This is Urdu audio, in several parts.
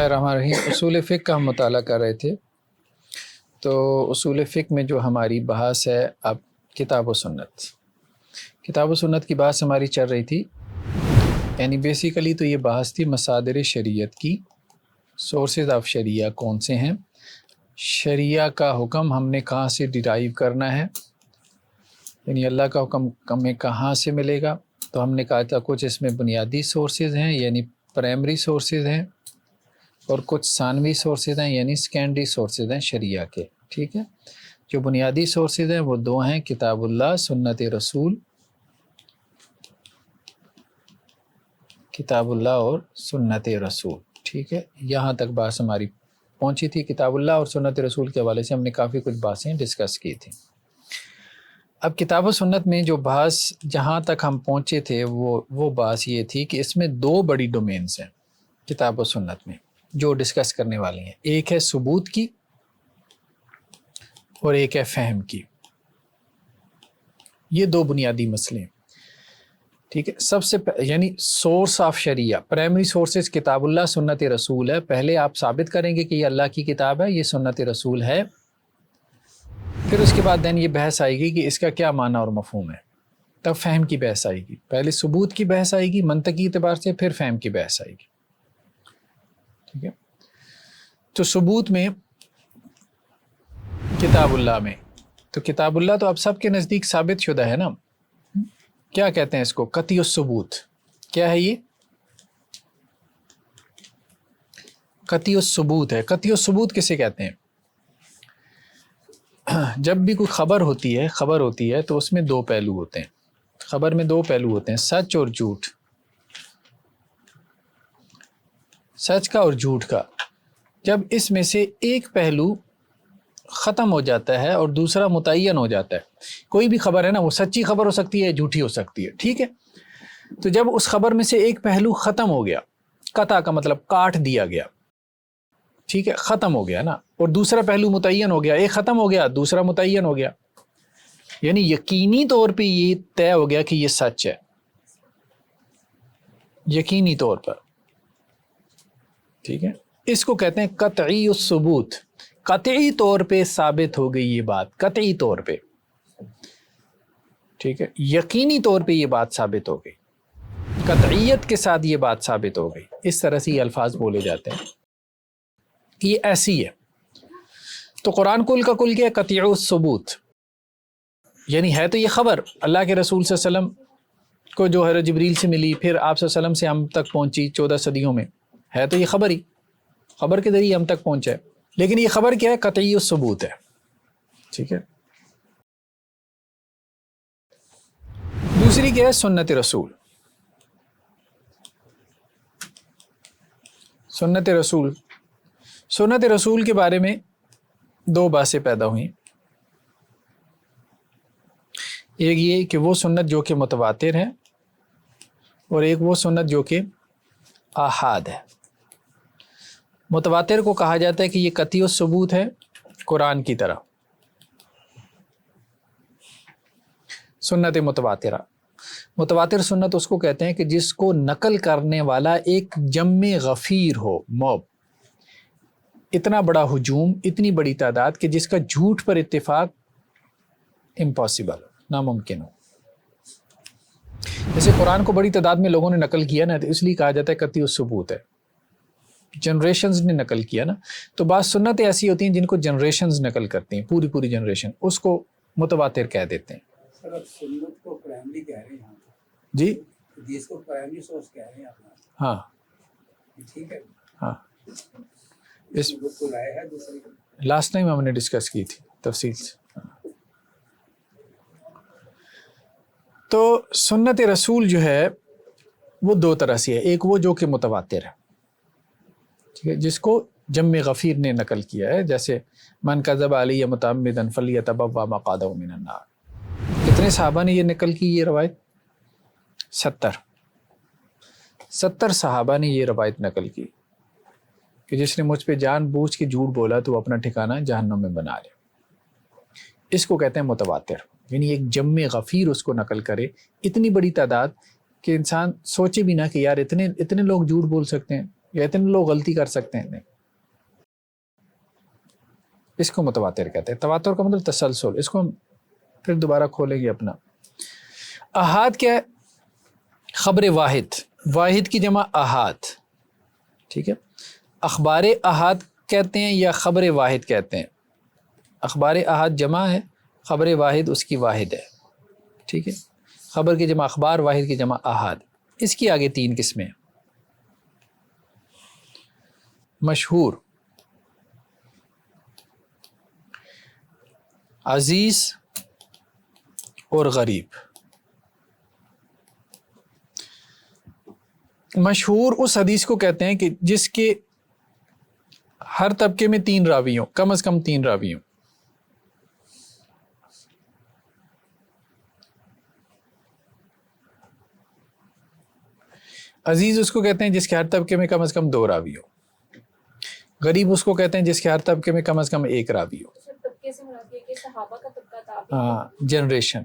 الرحمن الرحیم۔ اصول فقہ کا ہم مطالعہ کر رہے تھے، تو اصول فقہ میں جو ہماری بحث ہے اب کتاب و سنت کی بحث ہماری چل رہی تھی۔ یعنی بیسیکلی تو یہ بحث تھی مصادر شریعت کی، سورسز آف شریعہ کون سے ہیں، شریعہ کا حکم ہم نے کہاں سے ڈیرائیو کرنا ہے، یعنی اللہ کا حکم ہمیں کہاں سے ملے گا۔ تو ہم نے کہا تھا کچھ اس میں بنیادی سورسز ہیں یعنی پرائمری سورسز ہیں، اور کچھ ثانوی سورسز ہیں یعنی سیکنڈری سورسز ہیں شریعہ کے۔ ٹھیک ہے، جو بنیادی سورسز ہیں وہ دو ہیں، کتاب اللہ، سنت رسول، کتاب اللہ اور سنت رسول۔ ٹھیک ہے، یہاں تک بات ہماری پہنچی تھی۔ کتاب اللہ اور سنت رسول کے حوالے سے ہم نے کافی کچھ باتیں ڈسکس کی تھیں۔ اب کتاب و سنت میں جو بحث جہاں تک ہم پہنچے تھے وہ بحث یہ تھی کہ اس میں دو بڑی ڈومینز ہیں کتاب و سنت میں جو ڈسکس کرنے والی ہیں، ایک ہے ثبوت کی اور ایک ہے فہم کی۔ یہ دو بنیادی مسئلے ہیں۔ ٹھیک ہے، سب سے یعنی source of Shariah, primary sources کتاب اللہ، سنت رسول ہے۔ پہلے آپ ثابت کریں گے کہ یہ اللہ کی کتاب ہے، یہ سنت رسول ہے، پھر اس کے بعد دین یہ بحث آئے گی کہ اس کا کیا معنی اور مفہوم ہے، تب فہم کی بحث آئے گی۔ پہلے ثبوت کی بحث آئے گی منطقی اعتبار سے، پھر فہم کی بحث آئے گی۔ ٹھیک ہے، تو ثبوت میں کتاب اللہ میں، تو کتاب اللہ تو اب سب کے نزدیک ثابت شدہ ہے نا، کیا کہتے ہیں اس کو؟ قطعی الثبوت۔ کیا ہے یہ؟ قطعی الثبوت ہے۔ قطعی الثبوت کسے کہتے ہیں؟ جب بھی کوئی خبر ہوتی ہے تو اس میں دو پہلو ہوتے ہیں، خبر میں دو پہلو ہوتے ہیں، سچ اور جھوٹ، سچ کا اور جھوٹ کا۔ جب اس میں سے ایک پہلو ختم ہو جاتا ہے اور دوسرا متعین ہو جاتا ہے، کوئی بھی خبر ہے نا، وہ سچی خبر ہو سکتی ہے، جھوٹی ہو سکتی ہے۔ ٹھیک ہے، تو جب اس خبر میں سے ایک پہلو ختم ہو گیا، قطع کا مطلب کاٹ دیا گیا، ٹھیک ہے، ختم ہو گیا نا، اور دوسرا پہلو متعین ہو گیا، ایک ختم ہو گیا دوسرا متعین ہو گیا، یعنی یقینی طور پہ یہ طے ہو گیا کہ یہ سچ ہے، یقینی طور پر۔ ٹھیک ہے، اس کو کہتے ہیں قطعی الثبوت، قطعی طور پہ ثابت ہو گئی یہ بات، قطعی طور پہ۔ ٹھیک ہے، یقینی طور پہ یہ بات ثابت ہو گئی، قطعیت کے ساتھ یہ بات ثابت ہو گئی۔ اس طرح سے یہ الفاظ بولے جاتے ہیں کہ یہ ایسی ہے۔ تو قرآن کل کا کل کیا ہے؟ قطعی الثبوت، یعنی ہے تو یہ خبر اللہ کے رسول صلی اللہ علیہ وسلم کو جو حضرت جبریل سے ملی، پھر آپ صلی اللہ علیہ وسلم سے ہم تک پہنچی 14 صدیوں میں، ہے تو یہ خبر ہی، خبر کے ذریعے ہم تک پہنچا ہے، لیکن یہ خبر کیا ہے؟ قطعی الثبوت ہے۔ ٹھیک ہے، دوسری کیا ہے؟ سنت رسول۔ سنت رسول، سنت رسول کے بارے میں دو باتیں پیدا ہوئیں، ایک یہ کہ وہ سنت جو کہ متواتر ہے، اور ایک وہ سنت جو کہ آحاد ہے۔ متواتر کو کہا جاتا ہے کہ یہ قطعی الثبوت ہے قرآن کی طرح، سنت متواترہ۔ متواتر سنت اس کو کہتے ہیں کہ جس کو نقل کرنے والا ایک جمع غفیر ہو، موب، اتنا بڑا ہجوم، اتنی بڑی تعداد کہ جس کا جھوٹ پر اتفاق امپاسبل، ناممکن ہو۔ جیسے قرآن کو بڑی تعداد میں لوگوں نے نقل کیا نا، تو اس لیے کہا جاتا ہے قطعی الثبوت ہے، جنریشنز نے نقل کیا نا۔ تو بعض سنتیں ایسی ہوتی ہیں جن کو جنریشنز نقل کرتی ہیں، پوری جنریشن، اس کو متواتر کہہ دیتے ہیں۔ سر اب سنت کو پرائمری کہہ رہے ہیں یہاں پہ، جی حدیث کو پرائمری سورس کہہ رہے ہیں آپ، ہاں ٹھیک ہے، ہاں، اس کو لائے ہے دوسری، لاسٹ ٹائم ہم نے ڈسکس کی تھی تفصیل سے۔ تو سنت رسول جو ہے وہ دو طرح سے ہے، ایک وہ جو کہ متواتر ہے، ٹھیک ہے، جس کو جمع غفیر نے نقل کیا ہے، جیسے من کذب علی متعمدا فلیتبوأ مقعدہ من النار۔ کتنے صحابہ نے یہ نقل کی یہ روایت؟ 70 صحابہ نے یہ روایت نقل کی کہ جس نے مجھ پہ جان بوجھ کے جھوٹ بولا تو وہ اپنا ٹھکانہ جہنم میں بنا لے۔ اس کو کہتے ہیں متواتر، یعنی ایک جمع غفیر اس کو نقل کرے، اتنی بڑی تعداد کہ انسان سوچے بھی نہ کہ یار اتنے لوگ جھوٹ بول سکتے ہیں، یا اتنے لوگ غلطی کر سکتے ہیں؟ نہیں، اس کو متواتر کہتے ہیں۔ تواتر کا مطلب تسلسل، اس کو ہم پھر دوبارہ کھولیں گے اپنا۔ احاد کیا ہے؟ خبر واحد، واحد کی جمع احاد، ٹھیک ہے۔ اخبار احاد کہتے ہیں یا خبر واحد کہتے ہیں؟ اخبار احاد جمع ہے، خبر واحد اس کی واحد ہے، ٹھیک ہے۔ خبر کی جمع اخبار، واحد کی جمع احاد۔ اس کی آگے 3 قسمیں: مشہور، عزیز اور غریب۔ مشہور اس حدیث کو کہتے ہیں کہ جس کے ہر طبقے میں 3 راوی ہوں، کم از کم 3 راوی ہوں۔ عزیز اس کو کہتے ہیں جس کے ہر طبقے میں کم از کم 2 راوی ہو۔ غریب اس کو کہتے ہیں جس کے ہر طبقے میں کم از کم 1 راوی ہو۔ جنریشن،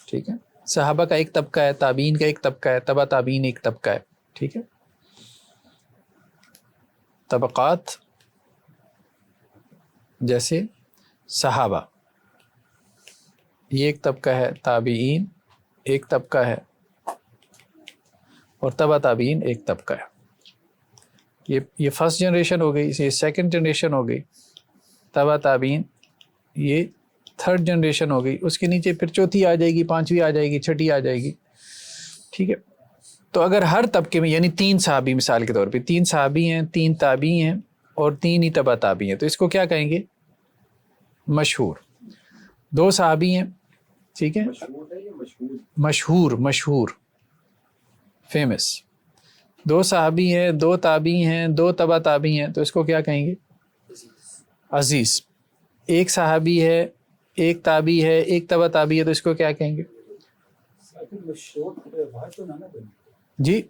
ٹھیک ہے۔ صحابہ کا ایک طبقہ ہے، تابعین کا ایک طبقہ ہے، تبع تابعین ایک طبقہ ہے، ٹھیک ہے۔ طبقات جیسے صحابہ یہ ایک طبقہ ہے، تابعین ایک طبقہ ہے، اور تبع تابعین ایک طبقہ ہے۔ یہ فرسٹ جنریشن ہو گئی، یہ سیکنڈ جنریشن ہو گئی، تبع تابعین یہ تھرڈ جنریشن ہو گئی، اس کے نیچے پھر چوتھی آ جائے گی، 5ویں آ جائے گی، 6ٹھی آ جائے گی، ٹھیک ہے۔ تو اگر ہر طبقے میں یعنی 3 صحابی مثال کے طور پہ 3 صحابی ہیں، 3 تابعی ہیں اور 3 ہی تبع تابعی ہیں، تو اس کو کیا کہیں گے؟ مشہور۔ 2 صحابی ہیں، ٹھیک ہے، مشہور فیمس۔ 2 صحابی ہیں، 2 تابعی ہیں، 2 تبع تابعی ہیں، تو اس کو کیا کہیں گے؟ عزیز۔ 1 صحابی ہے، 1 تابعی ہے، 1 تبع تابعی ہے، تو اس کو کیا کہیں گے؟ مشہور خبر واحد تو نہ بنے، جی،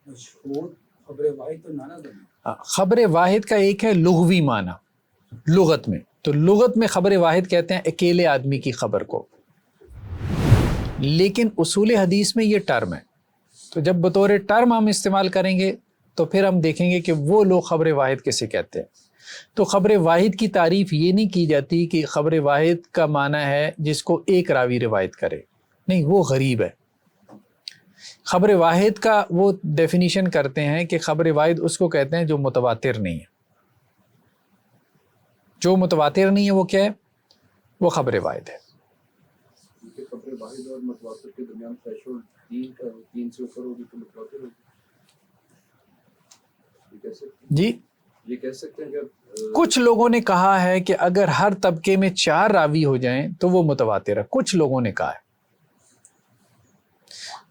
مشہور خبر واحد تو نہ بنے۔ خبر واحد کا ایک ہے لغوی معنی، لغت میں، تو لغت میں خبر واحد کہتے ہیں اکیلے آدمی کی خبر کو، لیکن اصول حدیث میں یہ ٹرم ہے، تو جب بطور ٹرم ہم استعمال کریں گے تو پھر ہم دیکھیں گے کہ وہ لوگ خبر واحد کسے کہتے ہیں۔ تو خبر واحد کی تعریف یہ نہیں کی جاتی کہ خبر واحد کا معنی ہے جس کو ایک راوی روایت کرے، نہیں، وہ غریب ہے۔ خبر واحد کا وہ ڈیفینیشن کرتے ہیں کہ خبر واحد اس کو کہتے ہیں جو متواتر نہیں ہے۔ جو متواتر نہیں ہے وہ کیا ہے؟ وہ خبر واحد ہے۔ خبر واحد اور متواتر کے درمیان تھریشولڈ 3 سے اوپر ہوگی تو متواتر ہوگی، یہ کہہ سکتے ہیں؟ جی، یہ کہہ سکتے ہیں کہ کچھ لوگوں نے کہا ہے کہ اگر ہر طبقے میں 4 راوی ہو جائیں تو وہ متواتر ہے، کچھ لوگوں نے کہا ہے۔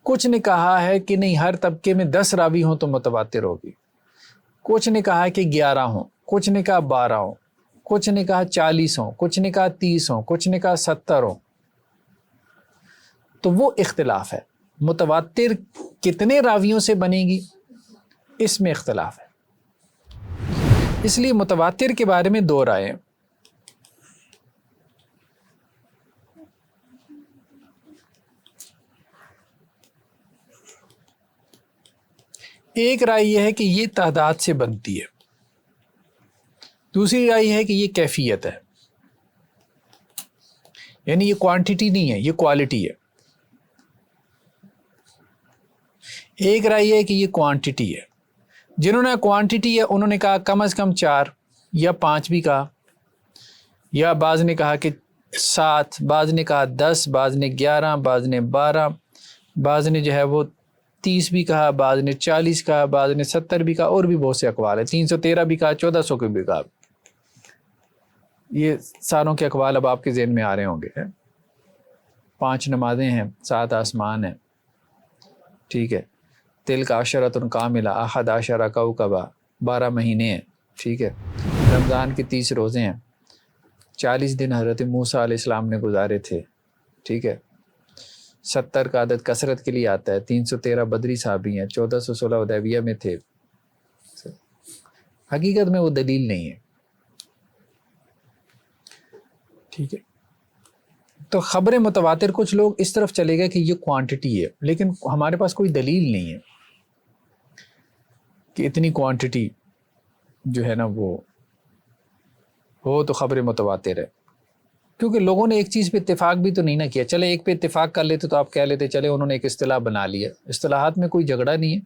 کچھ نے کہا ہے کہ نہیں، ہر طبقے میں 10 راوی ہوں تو متواتر ہوگی، کچھ نے کہا کہ 11 ہوں، کچھ نے کہا 12 ہوں، کچھ نے کہا 40 ہوں، کچھ نے کہا 30 ہوں، کچھ نے کہا 70 ہوں۔ تو وہ اختلاف ہے، متواتر کتنے راویوں سے بنے گی اس میں اختلاف ہے۔ اس لیے متواتر کے بارے میں 2 رائے ہیں۔ ایک رائے یہ ہے کہ یہ تعداد سے بنتی ہے، دوسری رائے یہ ہے کہ یہ کیفیت ہے، یعنی یہ کوانٹٹی نہیں ہے، یہ کوالٹی ہے۔ ایک رائے یہ ہے کہ یہ کوانٹٹی ہے، جنہوں نے کوانٹٹی ہے انہوں نے کہا کم از کم 4 یا 5 بھی کہا، یا بعض نے کہا کہ 7، بعض نے کہا 10، بعض نے 11، بعض نے 12، بعض نے جو ہے وہ 30 بھی کہا، بعض نے 40 کہا، بعض نے 70 بھی کہا، اور بھی بہت سے اقوال ہیں، 313 بھی کہا، 1400 کے بھی کہا۔ یہ ساروں کے اقوال اب آپ کے ذہن میں آ رہے ہوں گے۔ 5 نمازیں ہیں، 7 آسمان ہیں، ٹھیک ہے۔ تلک عشرۃ کاملہ، 11 کوکبہ، 12 مہینے ہیں، ٹھیک ہے۔ رمضان کے 30 روزے ہیں، 40 دن حضرت موسیٰ علیہ السلام نے گزارے تھے، ٹھیک ہے۔ 70 کا عدد کثرت کے لیے آتا ہے، 313 بدری صحابی ہیں، 1416 حدیبیہ میں تھے۔ حقیقت میں وہ دلیل نہیں ہے، ٹھیک ہے۔ تو خبر متواتر کچھ لوگ اس طرف چلے گئے کہ یہ کوانٹٹی ہے، لیکن ہمارے پاس کوئی دلیل نہیں ہے۔ کہ اتنی کوانٹٹی جو ہے نا وہ ہو تو خبر متواتر ہے، کیونکہ لوگوں نے ایک چیز پہ اتفاق بھی تو نہیں نہ کیا. چلے ایک پہ اتفاق کر لیتے تو آپ کہہ لیتے چلے انہوں نے ایک اصطلاح بنا لیا. اصطلاحات میں کوئی جھگڑا نہیں ہے،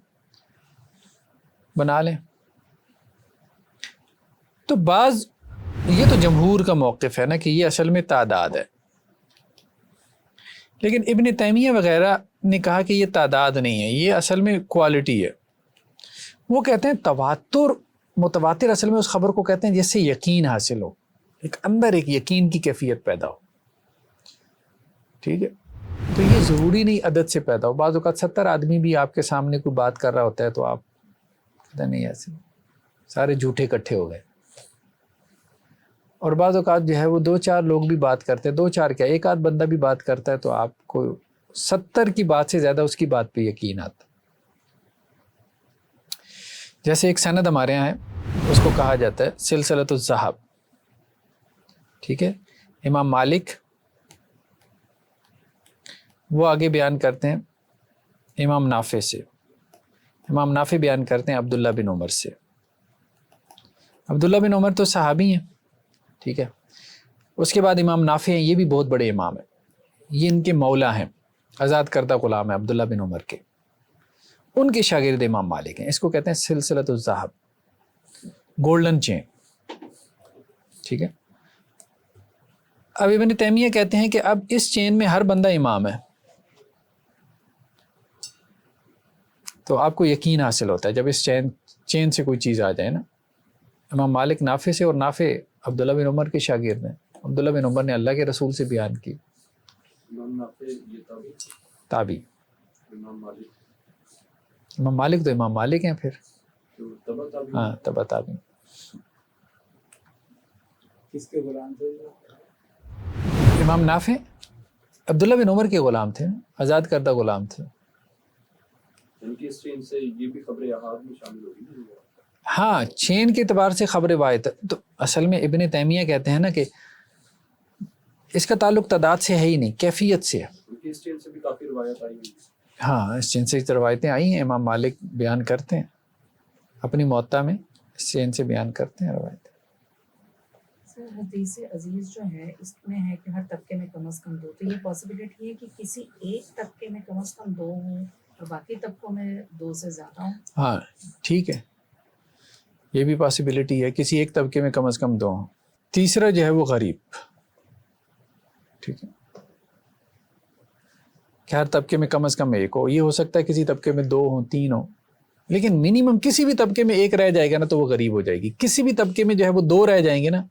بنا لیں. تو بعض یہ تو جمہور کا موقف ہے نا کہ یہ اصل میں تعداد ہے، لیکن ابن تیمیہ وغیرہ نے کہا کہ یہ تعداد نہیں ہے، یہ اصل میں کوالٹی ہے. وہ کہتے ہیں تواتر، متواتر اصل میں اس خبر کو کہتے ہیں جس سے یقین حاصل ہو، ایک اندر ایک یقین کی کیفیت پیدا ہو. ٹھیک ہے، تو یہ ضروری نہیں عدد سے پیدا ہو. بعض اوقات 70 آدمی بھی آپ کے سامنے کوئی بات کر رہا ہوتا ہے تو آپ کہتے ہیں نہیں ایسے سارے جھوٹے اکٹھے ہو گئے. اور بعض اوقات جو ہے وہ 2-4 لوگ بھی بات کرتے ہیں، 2-4 کیا ایک آدھ بندہ بھی بات کرتا ہے تو آپ کو 70 کی بات سے زیادہ اس کی بات پہ یقین آتا. جیسے ایک سند ہمارے یہاں ہے، اس کو کہا جاتا ہے سلسلۃ الذہب. ٹھیک ہے، امام مالک وہ آگے بیان کرتے ہیں امام نافع سے، امام نافع بیان کرتے ہیں عبداللہ بن عمر سے. عبداللہ بن عمر تو صحابی ہیں. ٹھیک ہے، اس کے بعد امام نافع ہیں، یہ بھی بہت بڑے امام ہیں، یہ ان کے مولا ہیں، آزاد کردہ غلام ہیں عبداللہ بن عمر کے. ان کے شاگرد امام مالک ہیں. اس کو کہتے ہیں سلسلۃ الذہب، گولڈن چین. ٹھیک ہے، اب ابن تیمیہ کہتے ہیں کہ اب اس چین میں ہر بندہ امام ہے، تو آپ کو یقین حاصل ہوتا ہے جب اس چین سے کوئی چیز آ جائے نا. امام مالک نافع سے، اور نافع عبداللہ بن عمر کے شاگرد ہیں. عبداللہ بن عمر نے اللہ کے رسول سے بیان کی. امام نافع یہ تابعی. امام مالک امام مالک تو امام مالک ہیں پھر. تو تبع تابعی. ہاں تبع تابعی. کس کے غلام تھے؟ امام نافع عبداللہ بن عمر کے غلام تھے، آزاد کردہ غلام تھے. ان کی اس چین سے یہ بھی خبر احاد میں شامل ہوگی نا. ہاں چین کے اعتبار سے خبر واحد. تو اصل میں ابن تیمیہ کہتے ہیں نا کہ اس کا تعلق تعداد سے ہے ہی نہیں، کیفیت سے ہے. ان کی اس چین سے بھی کافی روایت آئی ہوئی. ہاں اس چین سے روایتیں آئی ہیں، امام مالک بیان کرتے ہیں اپنی موطا میں، اس چین سے بیان کرتے ہیں روایتیں. سر حدیث عزیز جو ہے اس میں ہے کہ ہر طبقے میں کم از کم 2، تو یہ پاسبلٹی ہے کہ کسی ایک طبقے میں کم از کم 2 ہوں اور باقی طبقوں میں 2 سے زیادہ ہوں. ہاں ٹھیک ہے، یہ بھی پاسبلٹی ہے، کسی ایک طبقے میں کم از کم 2 ہوں. تیسرا جو ہے وہ غریب. ٹھیک ہے، کہ ہر طبقے میں کم از کم 1 ہو. یہ ہو سکتا ہے کسی طبقے میں 2 ہوں، 3 ہوں، لیکن منیمم کسی بھی طبقے میں 1 رہ جائے گا نا تو وہ غریب ہو جائے گی. کسی بھی طبقے میں جو ہے وہ 2 رہ جائیں گے نا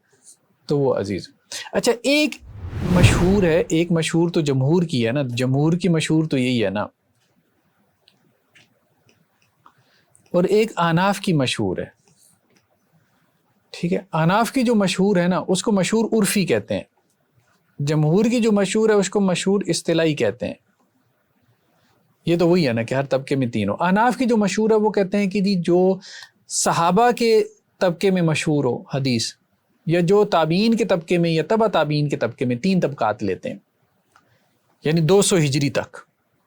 تو وہ عزیز. اچھا ایک مشہور ہے، ایک مشہور تو جمہور کی ہے نا، جمہور کی مشہور تو یہی ہے نا، اور ایک احناف کی مشہور ہے. ٹھیک ہے، احناف کی جو مشہور ہے نا اس کو مشہور عرفی کہتے ہیں، جمہور کی جو مشہور ہے اس کو مشہور اصطلاحی کہتے ہیں. یہ تو وہی ہے نا کہ ہر طبقے میں 3 ہو. احناف کی جو مشہور ہے وہ کہتے ہیں کہ جی جو صحابہ کے طبقے میں مشہور ہو حدیث، یا جو تابعین کے طبقے میں یا تبع تابعین کے طبقے میں، 3 طبقات لیتے ہیں، یعنی 200 ہجری تک،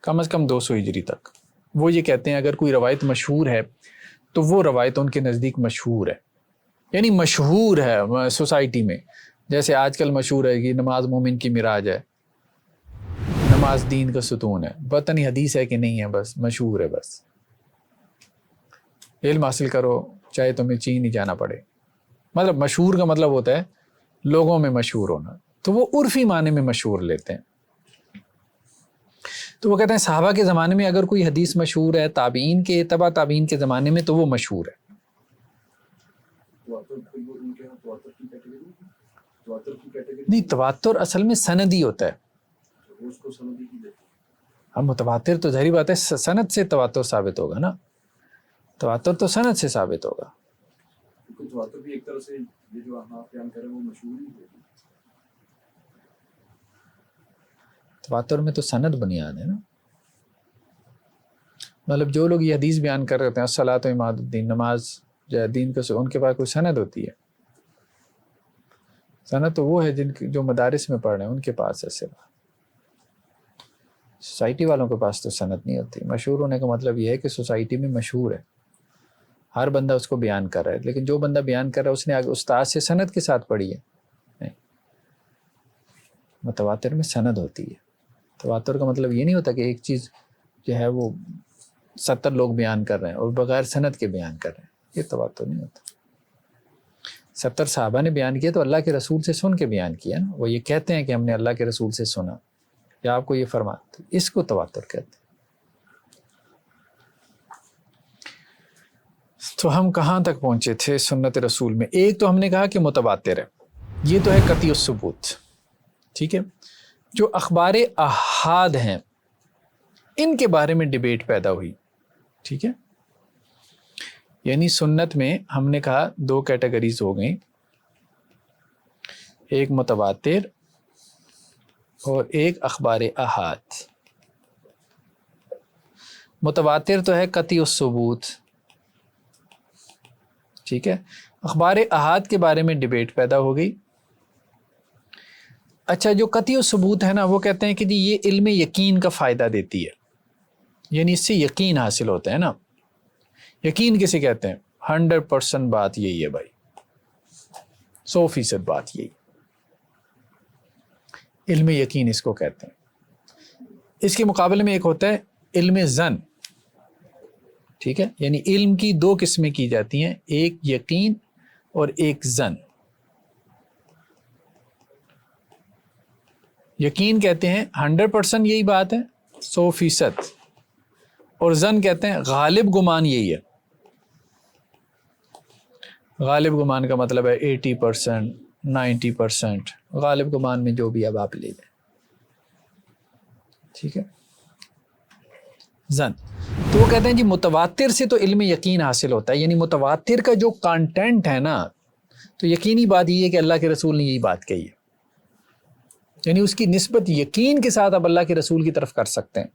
کم از کم 200 ہجری تک. وہ یہ کہتے ہیں اگر کوئی روایت مشہور ہے تو وہ روایت ان کے نزدیک مشہور ہے، یعنی مشہور ہے سوسائٹی میں. جیسے آج کل مشہور ہے کہ نماز مومن کی معراج ہے، نماز دین کا ستون ہے. پتہ نہیں حدیث ہے کہ نہیں ہے، بس مشہور ہے. بس علم حاصل کرو چاہے تمہیں چین ہی جانا پڑے. مطلب مشہور کا مطلب ہوتا ہے لوگوں میں مشہور ہونا، تو وہ عرفی معنی میں مشہور لیتے ہیں. تو وہ کہتے ہیں صحابہ کے زمانے میں اگر کوئی حدیث مشہور ہے، تابعین کے تبع تابعین کے زمانے میں تو وہ مشہور ہے. نہیں تواتر اصل میں سندی ہوتا ہے. اب متواتر تو ظاہری بات ہے سند سے تواتر ثابت ہوگا نا، تواتر تو سند سے ثابت ہوگا. تواتر بھی ایک طرح سے یہ جو آپ بیان کر رہے ہیں وہ مشہور ہی ہے. تواتر میں تو سند بنیاد ہے نا. مطلب جو لوگ یہ حدیث بیان کر رہے ہیں الصلاۃ و عماد الدین، نماز جو ہے دین کا، ان کے پاس کوئی سند ہوتی ہے؟ سند تو وہ ہے جن جو مدارس میں پڑھ رہے ہیں ان کے پاس ہے. صرف سوسائٹی والوں کے پاس تو سند نہیں ہوتی. مشہور ہونے کا مطلب یہ ہے کہ سوسائٹی میں مشہور ہے. ہر بندہ اس کو بیان کر رہا ہے، لیکن جو بندہ بیان کر رہا ہے اس نے آگے استاد سے سند کے ساتھ پڑھی ہے. نہیں، متواتر میں سند ہوتی ہے. تواتر کا مطلب یہ نہیں ہوتا کہ ایک چیز جو ہے وہ 70 لوگ بیان کر رہے ہیں اور بغیر سند کے بیان کر رہے ہیں، یہ تواتر نہیں ہوتا. 70 صحابہ نے بیان کیا تو اللہ کے رسول سے سن کے بیان کیا نا، وہ یہ کہتے ہیں کہ ہم نے اللہ کے رسول سے سنا یا آپ کو یہ فرماتے، اس کو تواتر کہتے ہیں. تو ہم کہاں تک پہنچے تھے سنت رسول میں؟ ایک تو ہم نے کہا کہ متواتر ہے، یہ تو ہے قطعی الثبوت. ٹھیک ہے، جو اخبار احاد ہیں ان کے بارے میں ڈیبیٹ پیدا ہوئی. ٹھیک ہے، یعنی سنت میں ہم نے کہا 2 کیٹیگریز ہو گئیں، ایک متواتر اور ایک اخبار احاد. متواتر تو ہے قطعی الثبوت، ٹھیک ہے. اخبار احاد کے بارے میں ڈیبیٹ پیدا ہو گئی. اچھا، جو قطعی الثبوت ہے نا وہ کہتے ہیں کہ جی یہ علم یقین کا فائدہ دیتی ہے، یعنی اس سے یقین حاصل ہوتا ہے نا. یقین کسے کہتے ہیں؟ 100% بات یہی ہے بھائی، 100% بات یہی، علم یقین اس کو کہتے ہیں. اس کے مقابلے میں ایک ہوتا ہے علم ظن. ٹھیک ہے، یعنی علم کی 2 قسمیں کی جاتی ہیں، ایک یقین اور ایک ظن. یقین کہتے ہیں 100% یہی بات ہے، 100%، اور ظن کہتے ہیں غالب گمان یہی ہے. غالب گمان کا مطلب ہے 80%، 90%، غالب گمان میں جو بھی اب آپ لے لیں. ٹھیک ہے، ظن. تو وہ کہتے ہیں جی متواتر سے تو علم یقین حاصل ہوتا ہے، یعنی متواتر کا جو کانٹینٹ ہے نا، تو یقینی بات یہ ہے کہ اللہ کے رسول نے یہی بات کہی ہے، یعنی اس کی نسبت یقین کے ساتھ اب اللہ کے رسول کی طرف کر سکتے ہیں.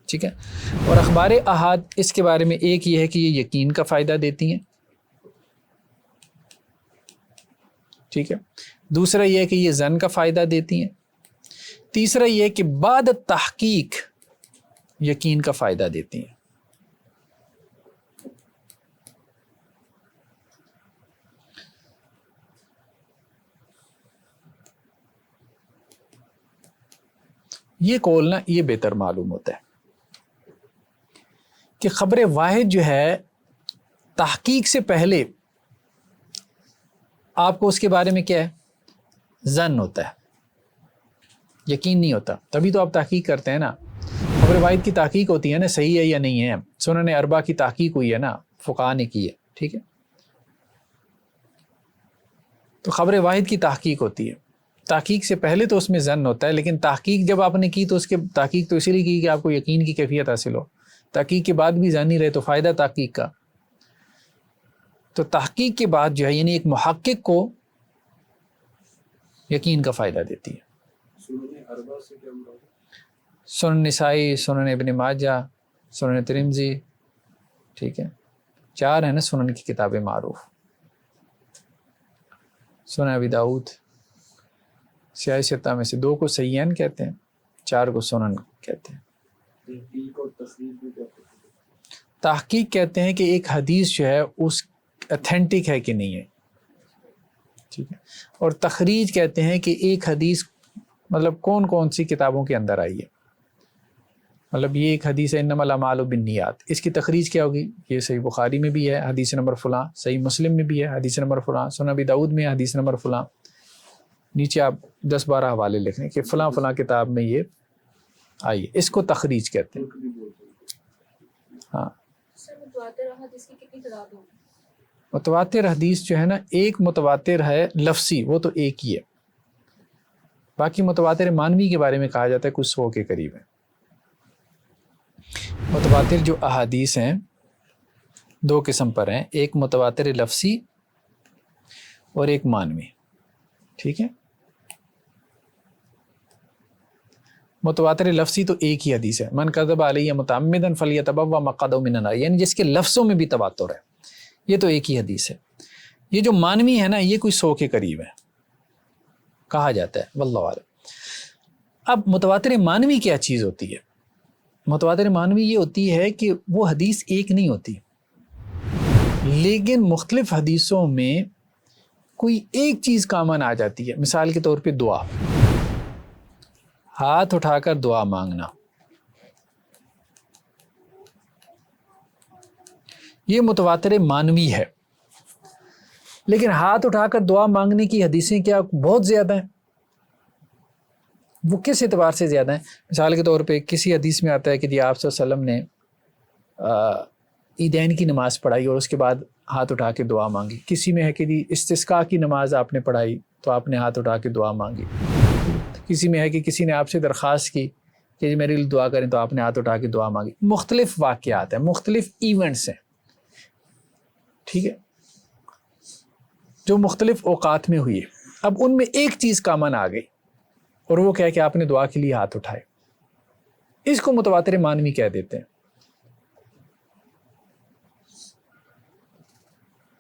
ٹھیک ہے، اور اخبار احاد اس کے بارے میں ایک یہ ہے کہ یہ یقین کا فائدہ دیتی ہیں. ٹھیک ہے، دوسرا یہ ہے کہ یہ ظن کا فائدہ دیتی ہیں. تیسرا یہ ہے کہ بعد تحقیق یقین کا فائدہ دیتی ہیں. یہ قول نا یہ بہتر معلوم ہوتا ہے کہ خبر واحد جو ہے تحقیق سے پہلے آپ کو اس کے بارے میں کیا ہے؟ ظن ہوتا ہے، یقین نہیں ہوتا. تبھی تو آپ تحقیق کرتے ہیں نا. خبر واحد کی تحقیق ہوتی ہے نا، صحیح ہے یا نہیں ہے. سنن اربعہ کی تحقیق ہوئی ہے نا، فقہاء نے کی ہے. ٹھیک ہے، تو خبر واحد کی تحقیق ہوتی ہے. تحقیق سے پہلے تو اس میں ظن ہوتا ہے، لیکن تحقیق جب آپ نے کی تو اس کے تحقیق تو اسی لیے کی کہ آپ کو یقین کی کیفیت حاصل ہو. تحقیق کے بعد بھی ظن نہیں رہے تو فائدہ تحقیق کا. تو تحقیق کے بعد جو ہے یعنی ایک محقق کو یقین کا فائدہ دیتی ہے. سنن اربعہ سے کیا مراد ہے؟ سنن نسائی، سنن ابن ماجہ، سنن ترمذی. ٹھیک ہے، 4 ہیں نا سنن کی کتابیں معروف. سنن ابی داؤد، سیاہ 7 میں سے 2 کو صحیحین کہتے ہیں، 4 کو سنن کہتے ہیں. تحقیق اور تخریج میں کیا فرق ہے؟ تحقیق کہتے ہیں کہ ایک حدیث جو ہے اس اتھینٹک ہے کہ نہیں ہے. ٹھیک ہے، اور تخریج کہتے ہیں کہ ایک حدیث مطلب کون کون سی کتابوں کے اندر آئی ہے. مطلب یہ ایک حدیث ہے انما الاعمال بالنیات، اس کی تخریج کیا ہوگی؟ یہ صحیح بخاری میں بھی ہے حدیث نمبر فلاں، صحیح مسلم میں بھی ہے حدیث نمبر فلاں، سنن ابی داؤد میں ہے حدیث نمبر فلاں. نیچے آپ 10-12 حوالے لکھ لیں کہ فلاں فلاں کتاب میں یہ آئی ہے. اس کو تخریج کہتے ہیں. ترک بھی بولتے ہیں. ہاں، سر متواتر حدیث کی کتنی تعداد ہوگی؟ متواتر حدیث جو ہے نا، ایک متواتر ہے لفظی، وہ تو ایک ہی ہے. باقی متواتر معنوی کے بارے میں کہا جاتا ہے کچھ 100 کے قریب ہے. متواتر جو احادیث ہیں 2 قسم پر ہیں، ایک متواتر لفظی اور ایک معنوی. ٹھیک ہے، متواتر لفظی تو ایک ہی حدیث ہے، من کذب علی متعمدا فلیتبوأ مقعدہ من النار، یعنی جس کے لفظوں میں بھی تواتر ہے، یہ تو ایک ہی حدیث ہے. یہ جو معنوی ہے نا یہ کوئی 100 کے قریب ہے کہا جاتا ہے، واللہ اعلم. اب متواتر معنوی کیا چیز ہوتی ہے؟ متواتر معنوی یہ ہوتی ہے کہ وہ حدیث ایک نہیں ہوتی، لیکن مختلف حدیثوں میں کوئی ایک چیز کامن آ جاتی ہے. مثال کے طور پہ دعا، ہاتھ اٹھا کر دعا مانگنا، یہ متواتر مانوی ہے. لیکن ہاتھ اٹھا کر دعا مانگنے کی حدیثیں کیا بہت زیادہ ہیں؟ وہ کس اعتبار سے زیادہ ہیں؟ مثال کے طور پہ کسی حدیث میں آتا ہے کہ جی آپ صلی اللہ علیہ وسلم نے عیدین کی نماز پڑھائی اور اس کے بعد ہاتھ اٹھا کے دعا مانگی. کسی میں ہے کہ جی استسقاء کی نماز آپ نے پڑھائی تو آپ نے ہاتھ اٹھا کے دعا مانگی. کسی میں ہے کہ کسی نے آپ سے درخواست کی کہ جی میرے لیے دعا کریں تو آپ نے ہاتھ اٹھا کے دعا مانگی. مختلف واقعات ہیں، مختلف ایونٹس ہیں، ٹھیک ہے، جو مختلف اوقات میں ہوئی. اب ان میں ایک چیز کامن آ گئی اور وہ کیا ہے کہ آپ نے دعا کے لیے ہاتھ اٹھائے. اس کو متواتر مانوی کہہ دیتے ہیں.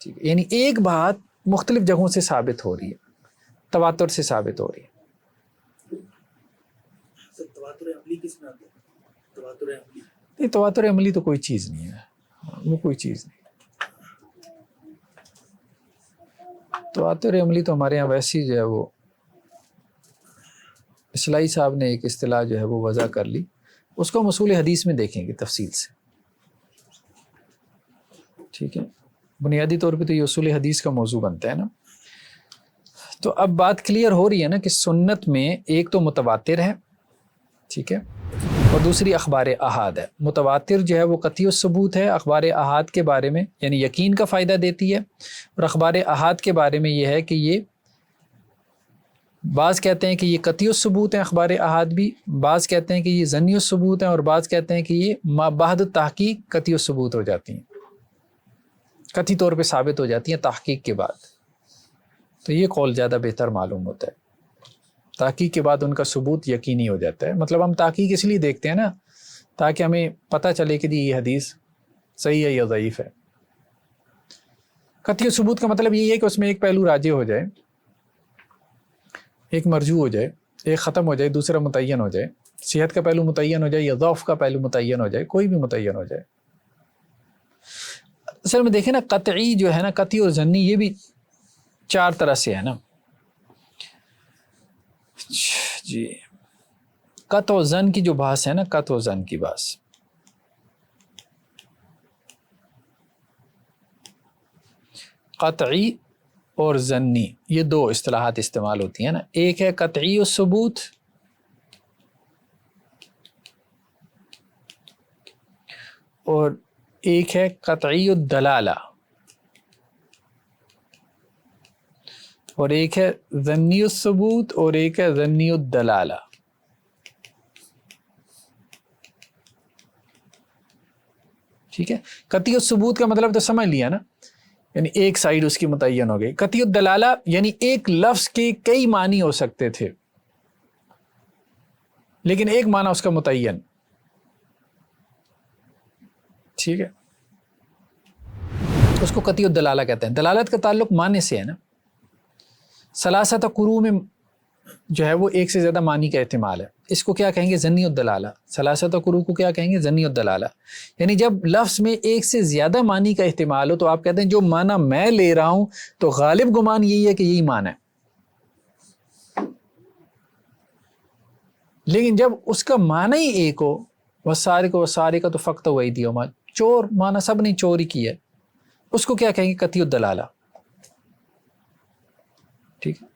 ٹھیک ہے، یعنی ایک بات مختلف جگہوں سے ثابت ہو رہی ہے، تواتر سے ثابت ہو رہی ہے. تواتر عملی کس میں آتا ہے؟ تواتر عملی نہیں، تواتر عملی تو کوئی چیز نہیں ہے، وہ کوئی چیز نہیں. تواتر عملی تو ہمارے یہاں ویسی جو ہے وہ اصلاحی صاحب نے ایک اصطلاح جو ہے وہ وضع کر لی، اس کو ہم اصول حدیث میں دیکھیں گے تفصیل سے. ٹھیک ہے، بنیادی طور پہ تو یہ اصول حدیث کا موضوع بنتا ہے نا. تو اب بات کلیئر ہو رہی ہے نا کہ سنت میں ایک تو متواتر ہے، ٹھیک ہے، اور دوسری اخبار احاد ہے. متواتر جو ہے وہ قطعی الثبوت ہے اخبار احاد کے بارے میں، یعنی یقین کا فائدہ دیتی ہے. اور اخبار احاد کے بارے میں یہ ہے کہ یہ بعض کہتے ہیں کہ یہ قطعی الثبوت ہیں اخبار احاد بھی، بعض کہتے ہیں کہ یہ ظنی الثبوت ہیں، اور بعض کہتے ہیں کہ یہ ما بعد تحقیق قطعی الثبوت ہو جاتی ہیں، قطعی طور پہ ثابت ہو جاتی ہیں تحقیق کے بعد. تو یہ قول زیادہ بہتر معلوم ہوتا ہے، تحقیق کے بعد ان کا ثبوت یقینی ہو جاتا ہے. مطلب ہم تحقیق اس لیے دیکھتے ہیں نا تاکہ ہمیں پتہ چلے کہ یہ حدیث صحیح ہے یا ضعیف ہے. قطعی ثبوت کا مطلب یہ ہے کہ اس میں ایک پہلو راجح ہو جائے، ایک مرجوع ہو جائے، ایک ختم ہو جائے، دوسرا متعین ہو جائے، صحت کا پہلو متعین ہو جائے یا ضعف کا پہلو متعین ہو جائے، کوئی بھی متعین ہو جائے. اصل میں دیکھیں نا، قطعی جو ہے نا، قطعی اور ظنی، یہ بھی چار طرح سے ہے نا. جی، قطع و ظن کی جو بحث ہے نا، قطع و ظن کی بحث، قطعی اور ظنی، یہ دو اصطلاحات استعمال ہوتی ہیں نا. ایک ہے قطعی الثبوت اور ایک ہے قطعی الدلالہ، اور ایک ہے ظنی الثبوت اور ایک ہے ظنی الدلالہ. ٹھیک ہے، قطعی الثبوت کا مطلب تو سمجھ لیا نا، یعنی ایک سائیڈ اس کی متعین ہو گئی. قطعی الدلالہ یعنی ایک لفظ کے کئی معنی ہو سکتے تھے لیکن ایک معنی اس کا متعین. ٹھیک ہے، اس کو قطعی الدلالہ کہتے ہیں. دلالت کا تعلق معنی سے ہے نا. ثلاثۃ قروء میں جو ہے وہ ایک سے زیادہ معنی کا احتمال ہے، اس کو کیا کہیں گے؟ ظنی الدلالہ. ثلاثۃ قروء کو کیا کہیں گے؟ ظنی الدلالہ. یعنی جب لفظ میں ایک سے زیادہ معنی کا احتمال ہو تو آپ کہتے ہیں جو معنی میں لے رہا ہوں تو غالب گمان یہی ہے کہ یہی معنی ہے. لیکن جب اس کا معنی ہی ایک ہو، وسارق و وسارقۃ فقطعوا ایدیہما، چور معنی سب نے چوری کی ہے، اس کو کیا کہیں گے؟ قطعی الدلالہ. ٹھیک ہے،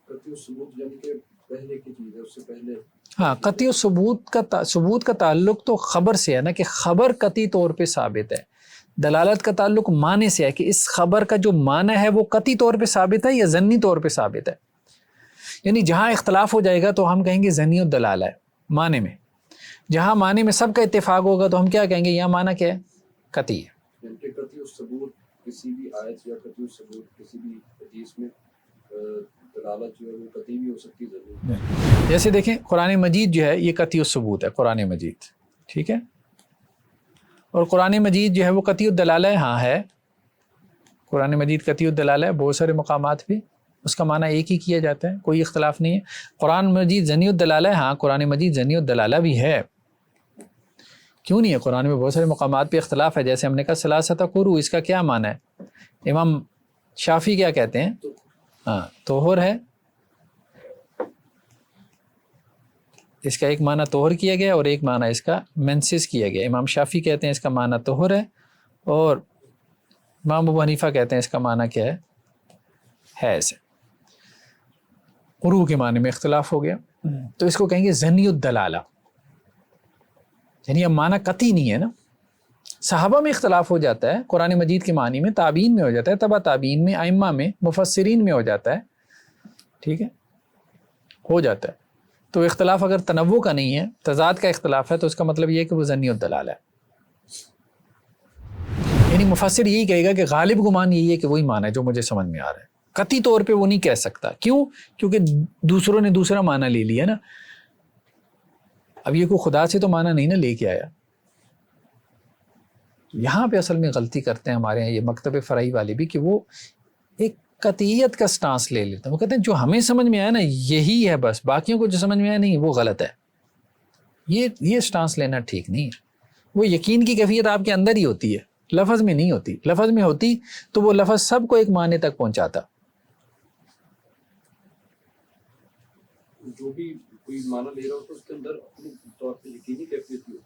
قطعی ثبوت یعنی کہ پہلے کی چیز ہے، اس سے پہلے. ہاں، قطعی ثبوت کا تعلق تو خبر سے ہے نا، کہ خبر قطعی طور پہ ثابت ہے. دلالت کا تعلق معنی سے ہے کہ اس خبر کا جو معنی ہے وہ قطعی طور پہ ثابت ہے یا ظنی طور پہ ثابت ہے. یعنی جہاں اختلاف ہو جائے گا تو ہم کہیں گے ظنی الدلالہ ہے معنی میں. جہاں معنی میں سب کا اتفاق ہوگا تو ہم کیا کہیں گے؟ یہاں معنی کیا ہے؟ قطعی ہے. یعنی کہ قطعی ثبوت کسی بھی آیت یا قطعی ثبوت کسی بھی حدیث میں دلالت جو ہے وہ قطعی بھی ہو سکتی ہے. جیسے دیکھیں قرآن مجید جو ہے یہ قطعی الثبوت ہے، قرآن مجید. ٹھیک ہے، اور قرآن مجید جو ہے وہ قطعی الدلالہ ہے. ہاں ہے، قرآن مجید قطعی الدلالہ ہے بہت سارے مقامات بھی. اس کا معنی ایک ہی کیا جاتا ہے, کوئی اختلاف نہیں ہے. قرآن مجید ظنی الدلالہ ہے, ہاں قرآن مجید ظنی الدلالہ بھی ہے, کیوں نہیں ہے؟ قرآن میں بہت سارے مقامات پہ اختلاف ہے, جیسے ہم نے کہا ثلاثۃ قروء, اس کا کیا معنی ہے؟ امام شافعی کیا کہتے ہیں؟ ہاں طہور ہے, اس کا ایک معنی طہور کیا گیا اور ایک معنی اس کا منسس کیا گیا. امام شافعی کہتے ہیں اس کا معنی طہور ہے, اور امام ابو حنیفہ کہتے ہیں اس کا معنی کیا ہے؟ حیض ہے. قروء کے معنی میں اختلاف ہو گیا, تو اس کو کہیں گے ظنی الدلالہ, یعنی اب معنی قطعی نہیں ہے نا. صحابہ میں اختلاف ہو جاتا ہے قرآن مجید کے معنی میں, تابعین میں ہو جاتا ہے, تبع تابعین میں, ائمہ میں, مفسرین میں ہو جاتا ہے, ٹھیک ہے, ہو جاتا ہے. تو اختلاف اگر تنوع کا نہیں ہے, تضاد کا اختلاف ہے, تو اس کا مطلب یہ ہے کہ وہ ظنی الدلالہ ہے. یعنی مفسر یہی کہے گا کہ غالب گمان یہی ہے کہ وہی معنی ہے جو مجھے سمجھ میں آ رہا ہے, قطعی طور پہ وہ نہیں کہہ سکتا. کیوں؟ کیونکہ دوسروں نے دوسرا معنی لے لیا نا. اب یہ کوئی خدا سے تو معنی نہیں نا لے کے آیا. یہاں پہ اصل میں غلطی کرتے ہیں ہمارے یہاں یہ مکتب فرعی والے بھی, کہ وہ ایک قطعیت کا سٹانس لے لیتے ہیں. وہ کہتے ہیں جو ہمیں سمجھ میں آیا نا یہی ہے بس, باقیوں کو جو سمجھ میں آیا نہیں وہ غلط ہے. یہ سٹانس لینا ٹھیک نہیں ہے. وہ یقین کی کیفیت آپ کے اندر ہی ہوتی ہے, لفظ میں نہیں ہوتی. لفظ میں ہوتی تو وہ لفظ سب کو ایک معنی تک پہنچاتا. جو بھی کوئی معنی لے رہا ہو تو اس کے اندر اپنے طور پہ یقینی کیفیت بھی ہو.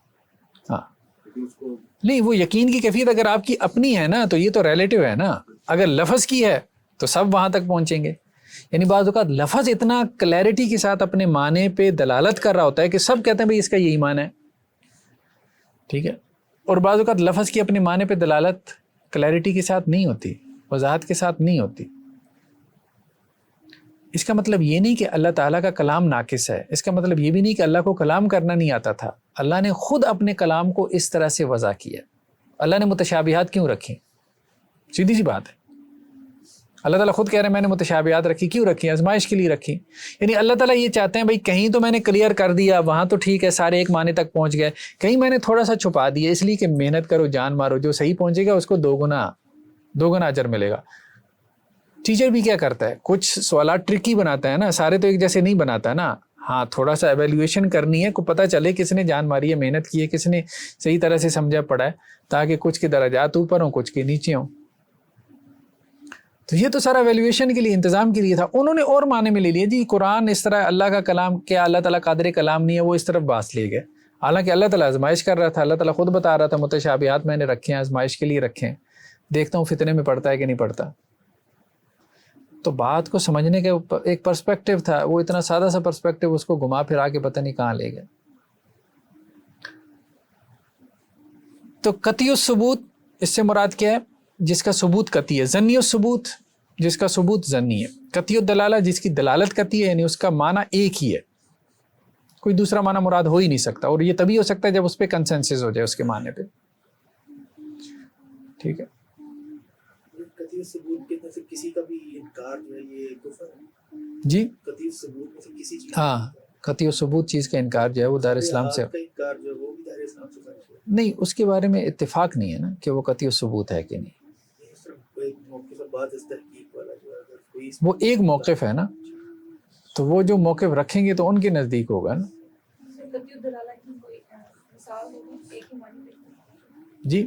ہاں لیکن اس کو نہیں, وہ یقین کی کیفیت اگر آپ کی اپنی ہے نا تو یہ تو ریلیٹیو ہے نا. اگر لفظ کی ہے تو سب وہاں تک پہنچیں گے. یعنی بعض اوقات لفظ اتنا کلیئرٹی کے ساتھ اپنے معنی پہ دلالت کر رہا ہوتا ہے کہ سب کہتے ہیں بھئی اس کا یہی معنی ہے, ٹھیک ہے. اور بعض اوقات لفظ کی اپنے معنی پہ دلالت کلیئرٹی کے ساتھ نہیں ہوتی, وضاحت کے ساتھ نہیں ہوتی. اس کا مطلب یہ نہیں کہ اللہ تعالیٰ کا کلام ناقص ہے, اس کا مطلب یہ بھی نہیں کہ اللہ کو کلام کرنا نہیں آتا تھا. اللہ نے خود اپنے کلام کو اس طرح سے وضع کیا. اللہ نے متشابہات کیوں رکھی؟ سیدھی سی بات ہے. اللہ تعالیٰ خود کہہ رہے ہیں میں نے متشابہات رکھی, کیوں رکھی؟ آزمائش کے لیے رکھی. یعنی اللہ تعالیٰ یہ چاہتے ہیں بھائی کہیں تو میں نے کلیئر کر دیا, وہاں تو ٹھیک ہے سارے ایک معنی تک پہنچ گئے, کہیں میں نے تھوڑا سا چھپا دیا, اس لیے کہ محنت کرو جان مارو, جو صحیح پہنچے گا اس کو دو گنا اجر ملے گا. ٹیچر بھی کیا کرتا ہے, کچھ سوالات ٹرکی بناتا ہے نا, سارے تو ایک جیسے نہیں بناتا نا. ہاں تھوڑا سا ایویلیویشن کرنی ہے, کو پتہ چلے کس نے جان ماری ہے, محنت کی ہے, کس نے صحیح طرح سے سمجھا پڑا ہے, تاکہ کچھ کے درجات اوپر ہوں کچھ کے نیچے ہوں. تو یہ تو سارا ایویلیویشن کے لیے, انتظام کے لیے تھا. انہوں نے اور معنی میں لے لیا جی قرآن اس طرح اللہ کا کلام, کیا اللہ تعالیٰ قادر کلام نہیں ہے, وہ اس طرف باس لے گئے. حالانکہ اللہ تعالیٰ آزمائش کر رہا تھا, اللہ تعالیٰ خود بتا رہا تھا متشابہات میں نے رکھے ہیں, آزمائش کے لیے رکھے ہیں, دیکھتا ہوں فتنے میں پڑتا ہے کہ نہیں پڑتا. تو بات کو سمجھنے کا ایک پرسپیکٹیو تھا, وہ اتنا سادہ سا پرسپیکٹیو اس کو گھما پھرا کے پتہ نہیں کہاں لے گئے. تو قطعی الثبوت اس سے مراد کیا ہے؟ جس کا ثبوت قطعی ہے. ظنی الثبوت جس کا ثبوت ظنی ہے. قطعی الدلالہ جس کی دلالت قطعی ہے, یعنی اس کا معنی ایک ہی ہے, کوئی دوسرا معنی مراد ہو ہی نہیں سکتا. اور یہ تبھی ہو سکتا ہے جب اس پہ کنسنسس ہو جائے اس کے معنی پہ, ٹھیک ہے. قطعی ثبوت کے سے کسی کا بھی انکار جو ہے یہ کفر ہے. جی قطعی ثبوت میں سے کسی چیز ہاں, قطعی ثبوت چیز کا انکار جو ہے وہ دار اسلام سے کا انکار جو ہے وہ بھی دار اسلام سے خارج ہے. نہیں, اس کے بارے میں اتفاق نہیں ہے نا کہ وہ قطعی ثبوت ہے کہ نہیں. صرف ایک موقف سے بعد اس تحقیق والا جو ہے اگر کوئی وہ ایک موقف ہے نا, تو وہ جو موقف رکھیں گے تو ان کے نزدیک ہوگا نا. قطعی الدلالہ کی کوئی مثال ہوگی ایک ہی معنی میں؟ جی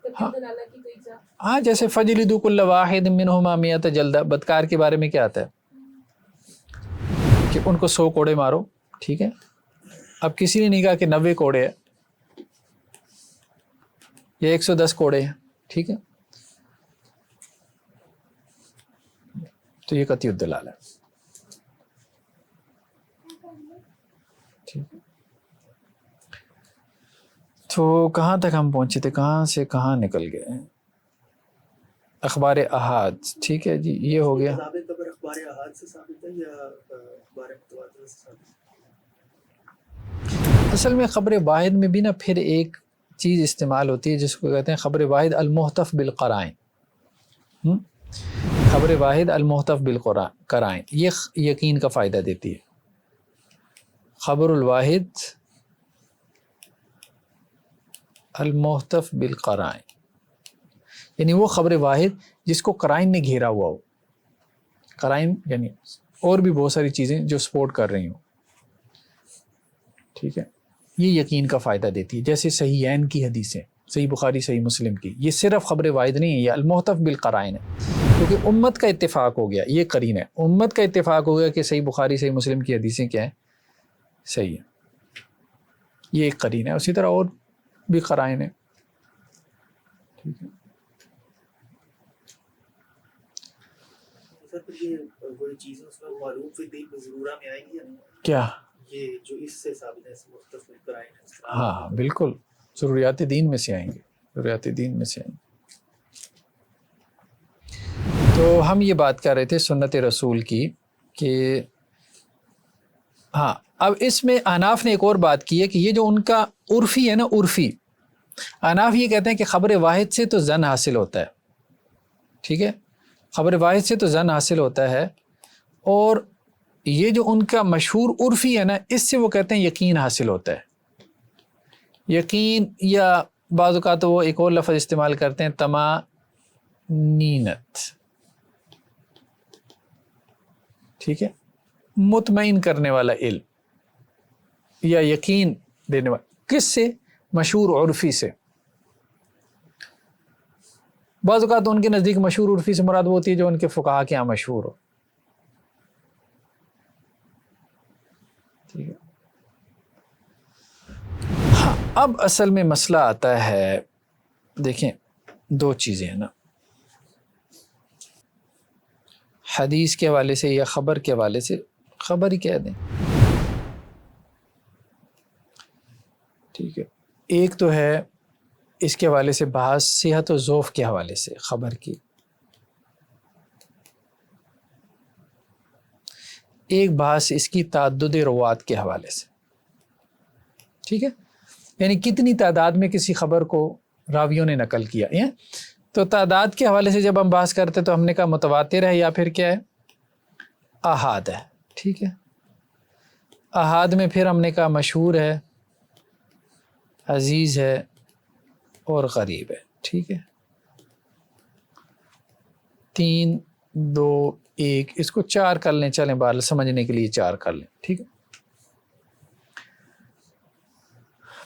قطعی الدلالہ کی کوئی ایگزامپل؟ ہاں, جیسے فجلدوا کل واحد منہما مئۃ جلدہ, بدکار کے بارے میں کیا آتا ہے کہ ان کو 100 کوڑے مارو, ٹھیک ہے. اب کسی نے نہیں کہا کہ 90 کوڑے ہیں یا 110 کوڑے ہیں, ٹھیک ہے, تو یہ قطعی الدلالہ ہے. ٹھیک ہے. تو کہاں تک ہم پہنچے تھے, کہاں سے کہاں نکل گئے؟ اخبار احاد, ٹھیک ہے جی, یہ ہو گیا. قبر اخبار احاد سے ثابت ہے یا اخبار متواتر سے ثابت ہے؟ اصل میں خبر واحد میں بھی نا پھر ایک چیز استعمال ہوتی ہے جس کو کہتے ہیں خبر واحد المحتف بالقرائن. خبر واحد المحتف بالقرائن یہ یقین کا فائدہ دیتی ہے. خبر الواحد المحتف بالقرائن, یعنی وہ خبر واحد جس کو قرائن نے گھیرا ہوا ہو. قرائن یعنی اور بھی بہت ساری چیزیں جو سپورٹ کر رہی ہوں، ٹھیک ہے، یہ یقین کا فائدہ دیتی ہے. جیسے صحیحین کی حدیثیں، صحیح بخاری صحیح مسلم کی، یہ صرف خبر واحد نہیں ہے، یہ المحتف بالقرائن ہے، کیونکہ امت کا اتفاق ہو گیا. یہ قرین ہے، امت کا اتفاق ہو گیا کہ صحیح بخاری صحیح مسلم کی حدیثیں کیا ہیں، صحیح ہے. یہ ایک قرین ہے. اسی طرح اور بھی قرائن ہیں، ٹھیک ہے. سر پھر یہ وہی چیزیں اس میں معلوم فی الدین مضرورہ میں آئیں گی یا نہیں؟ کیا؟ یہ جو اس سے ثابت ہے مختص بالقرائن ہے. ہاں بالکل، ضروریات دین میں سے آئیں گے، ضروریات دین میں سے آئیں گے. تو ہم یہ بات کر رہے تھے سنت رسول کی کہ ہاں، اب اس میں احناف نے ایک اور بات کی ہے کہ یہ جو ان کا عرفی ہے نا، عرفی احناف یہ کہتے ہیں کہ خبر واحد سے تو ظن حاصل ہوتا ہے، ٹھیک ہے، خبر واحد سے تو ظن حاصل ہوتا ہے، اور یہ جو ان کا مشہور عرفی ہے نا، اس سے وہ کہتے ہیں یقین حاصل ہوتا ہے. یقین، یا بعض اوقات وہ ایک اور لفظ استعمال کرتے ہیں طمانینت، ٹھیک ہے، مطمئن کرنے والا علم یا یقین دینے والا. کس سے؟ مشہور عرفی سے. بعض اوقات ان کے نزدیک مشہور عرفی سے مراد وہ ہوتی ہے جو ان کے فقہا کے یہاں مشہور ہو، ٹھیک ہے. ہاں، اب اصل میں مسئلہ آتا ہے، دیکھیں دو چیزیں ہیں نا، حدیث کے حوالے سے یا خبر کے حوالے سے، خبر ہی کہہ دیں، ٹھیک ہے. ایک تو ہے اس کے حوالے سے بحث صحت و ضعف کے حوالے سے خبر کی، ایک بحث اس کی تعدد روات کے حوالے سے، ٹھیک ہے، یعنی کتنی تعداد میں کسی خبر کو راویوں نے نقل کیا ہے. تو تعداد کے حوالے سے جب ہم بحث کرتے تو ہم نے کہا متواتر ہے یا پھر کیا ہے، احاد ہے، ٹھیک ہے. احاد میں پھر ہم نے کہا مشہور ہے، عزیز ہے اور غریب ہے، ٹھیک ہے. 3 2 1 اس کو 4 کر لیں، چلیں بہرحال سمجھنے کے لیے 4 کر لیں، ٹھیک ہے.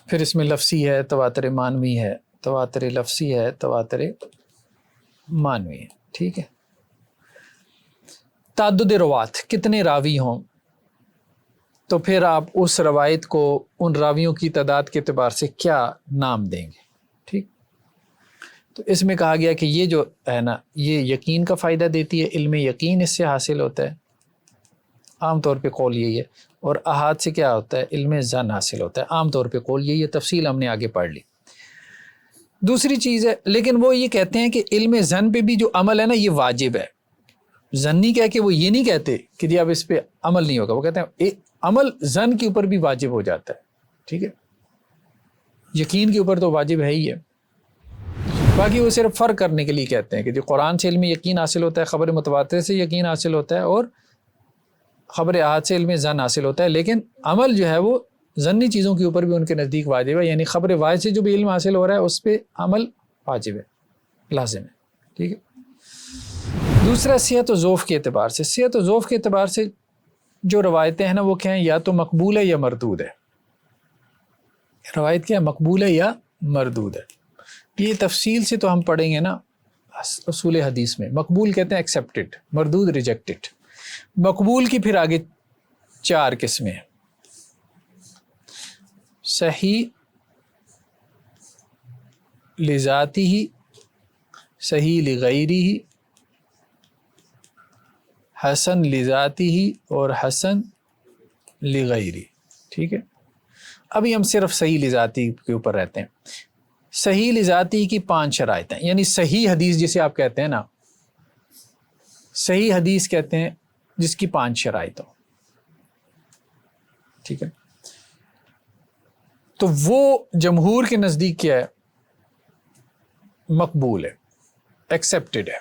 پھر اس میں لفظی ہے، تواتر معنوی ہے، تواتر لفظی ہے، تواتر معنوی ہے، ٹھیک ہے. تعدد روات، کتنے راوی ہوں تو پھر آپ اس روایت کو ان راویوں کی تعداد کے اعتبار سے کیا نام دیں گے، ٹھیک. تو اس میں کہا گیا کہ یہ جو ہے نا، یہ یقین کا فائدہ دیتی ہے، علم یقین اس سے حاصل ہوتا ہے، عام طور پہ قول یہی ہے. اور احاد سے کیا ہوتا ہے، علم ظن حاصل ہوتا ہے، عام طور پہ قول یہی ہے، تفصیل ہم نے آگے پڑھ لی. دوسری چیز ہے، لیکن وہ یہ کہتے ہیں کہ علم ظن پہ بھی جو عمل ہے نا یہ واجب ہے. ظنی کہہ کے وہ یہ نہیں کہتے کہ جی اب اس پہ عمل نہیں ہوگا، وہ کہتے ہیں عمل ظن کے اوپر بھی واجب ہو جاتا ہے، ٹھیک ہے. یقین کے اوپر تو واجب ہے ہی ہے، باقی وہ صرف فرق کرنے کے لیے کہتے ہیں کہ جو قرآن سے علم یقین حاصل ہوتا ہے، خبر متواتر سے یقین حاصل ہوتا ہے، اور خبر احاد سے علم ظن حاصل ہوتا ہے، لیکن عمل جو ہے وہ ظنی چیزوں کے اوپر بھی ان کے نزدیک واجب ہے. یعنی خبر واحد سے جو بھی علم حاصل ہو رہا ہے اس پہ عمل واجب ہے، لازم ہے، ٹھیک ہے. دوسرا صحت و ضعف کے اعتبار سے، صحت و ضعف کے اعتبار سے جو روایتیں ہیں نا وہ کیا ہیں، یا تو مقبول ہے یا مردود ہے. روایت کیا ہے، مقبول ہے یا مردود ہے. یہ تفصیل سے تو ہم پڑھیں گے نا اصول حدیث میں. مقبول کہتے ہیں ایکسیپٹڈ، مردود ریجیکٹڈ. مقبول کی پھر آگے 4 قسمیں ہیں، صحیح لذاتی ہی، صحیح لغیری ہی، حسن لذاتی ہی اور حسن لغیری، ٹھیک ہے. ابھی ہم صرف صحیح لذاتی کے اوپر رہتے ہیں. صحیح لذاتی کی 5 شرائط ہیں، یعنی صحیح حدیث جسے آپ کہتے ہیں نا، صحیح حدیث کہتے ہیں جس کی 5 شرائط ہو، ٹھیک ہے. تو وہ جمہور کے نزدیک کیا ہے، مقبول ہے، ایکسیپٹڈ ہے.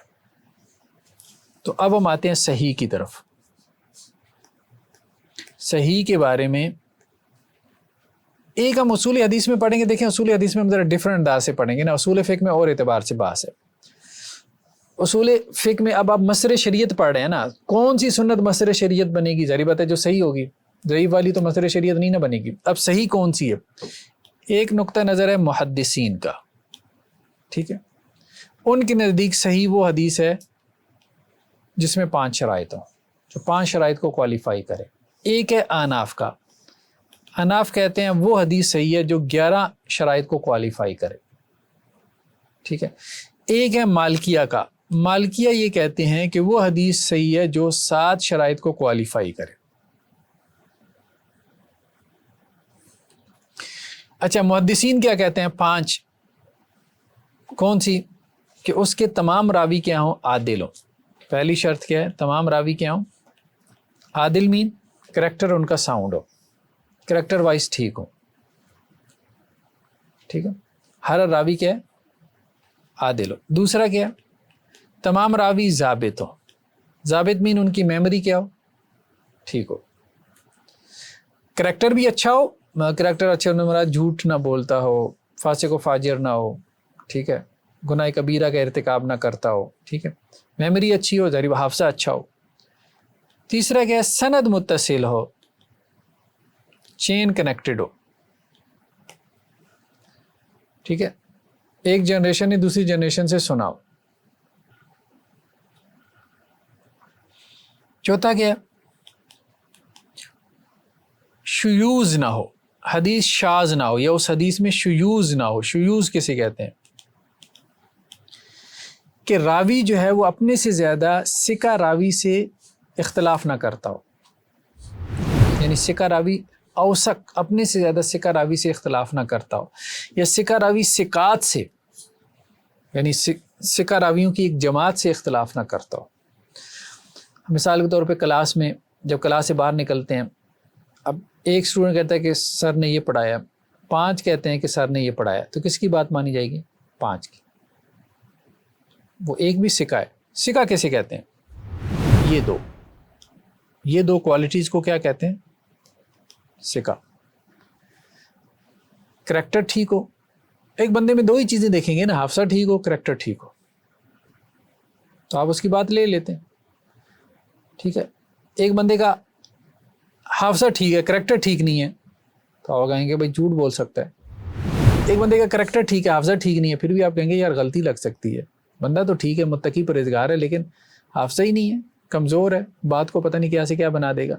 تو اب ہم آتے ہیں صحیح کی طرف. صحیح کے بارے میں ایک ہم اصول حدیث میں پڑھیں گے. دیکھیں اصول حدیث میں ہم ذرا ڈفرنٹ انداز سے پڑھیں گے نا، اصول فقہ میں اور اعتبار سے بحث ہے. اصول فقہ میں اب آپ مصر شریعت پڑھ رہے ہیں نا, کون سی سنت مصر شریعت بنے گی؟ ظاہر بات ہے جو صحیح ہوگی, ضعیف والی تو مصر شریعت نہیں نہ بنے گی. اب صحیح کون سی ہے؟ ایک نقطہ نظر ہے محدثین کا, ٹھیک ہے, ان کے نزدیک صحیح وہ حدیث ہے جس میں 5 شرائط ہوں, جو 5 شرائط کو کوالیفائی کرے. ایک ہے احناف کا, احناف کہتے ہیں وہ حدیث صحیح ہے جو 11 شرائط کو کوالیفائی کرے, ٹھیک ہے. ایک ہے مالکیہ کا, مالکیہ یہ کہتے ہیں کہ وہ حدیث صحیح ہے جو 7 شرائط کو کوالیفائی کرے. اچھا, محدثین کیا کہتے ہیں؟ 5. کون سی؟ کہ اس کے تمام راوی کیا ہوں؟ عادل ہوں. پہلی شرط کیا ہے؟ تمام راوی کیا ہوں؟ عادل. مین کریکٹر ان کا ساؤنڈ ہو, کریکٹر وائز ٹھیک ہو, ٹھیک ہے. ہر راوی کیا ہے؟ عادل ہو. دوسرا کیا ہے؟ تمام راوی ضابط ہو. ضابط مین ان کی میموری کیا ہو؟ ٹھیک ہو. کریکٹر بھی اچھا ہو, کریکٹر اچھا ہونے مراد جھوٹ نہ بولتا ہو, فاسق و فاجر نہ ہو, ٹھیک ہے, گناہ کبیرہ کا ارتکاب نہ کرتا ہو, ٹھیک ہے. میموری اچھی ہو, ظاہر حافظہ اچھا ہو. تیسرا کیا ہے؟ سند متصل ہو, چین کنیکٹڈ ہو, ٹھیک ہے, ایک جنریشن نے دوسری جنریشن سے سنا ہو. چوتھا کیا؟ شیوز نہ ہو, حدیث شاذ نہ ہو, یا اس حدیث میں شیوز نہ ہو. شیوز کسے کہتے ہیں؟ کہ راوی جو ہے وہ اپنے سے زیادہ ثقہ راوی سے اختلاف نہ کرتا ہو, یعنی ثقہ راوی اوثق اپنے سے زیادہ ثقہ راوی سے اختلاف نہ کرتا ہو, یا ثقہ راوی ثقات سے یعنی ثقہ راویوں کی ایک جماعت سے اختلاف نہ کرتا ہو. مثال کے طور پہ کلاس میں جب کلاس سے باہر نکلتے ہیں, اب ایک اسٹوڈنٹ کہتا ہے کہ سر نے یہ پڑھایا, 5 کہتے ہیں کہ سر نے یہ پڑھایا, تو کس کی بات مانی جائے گی؟ 5 کی. وہ ایک بھی ثقہ ہے. ثقہ کیسے کہتے ہیں؟ یہ دو کوالٹیز کو کیا کہتے ہیں؟ ثقہ. کریکٹر ٹھیک ہو, ایک بندے میں 2 ہی چیزیں دیکھیں گے نا, حافظہ ٹھیک ہو, کریکٹر ٹھیک ہو, تو آپ اس کی بات لے لیتے ہیں, ٹھیک ہے. ایک بندے کا حافظہ ٹھیک ہے, کریکٹر ٹھیک نہیں ہے, تو آپ کہیں گے بھائی جھوٹ بول سکتا ہے. ایک بندے کا کریکٹر ٹھیک ہے, حافظہ ٹھیک نہیں ہے, پھر بھی آپ کہیں گے یار غلطی لگ سکتی ہے, بندہ تو ٹھیک ہے, متقی پرہیزگار ہے, لیکن حافظہ ہی نہیں ہے, کمزور ہے, بات کو پتہ نہیں کیا سے کیا بنا دے گا.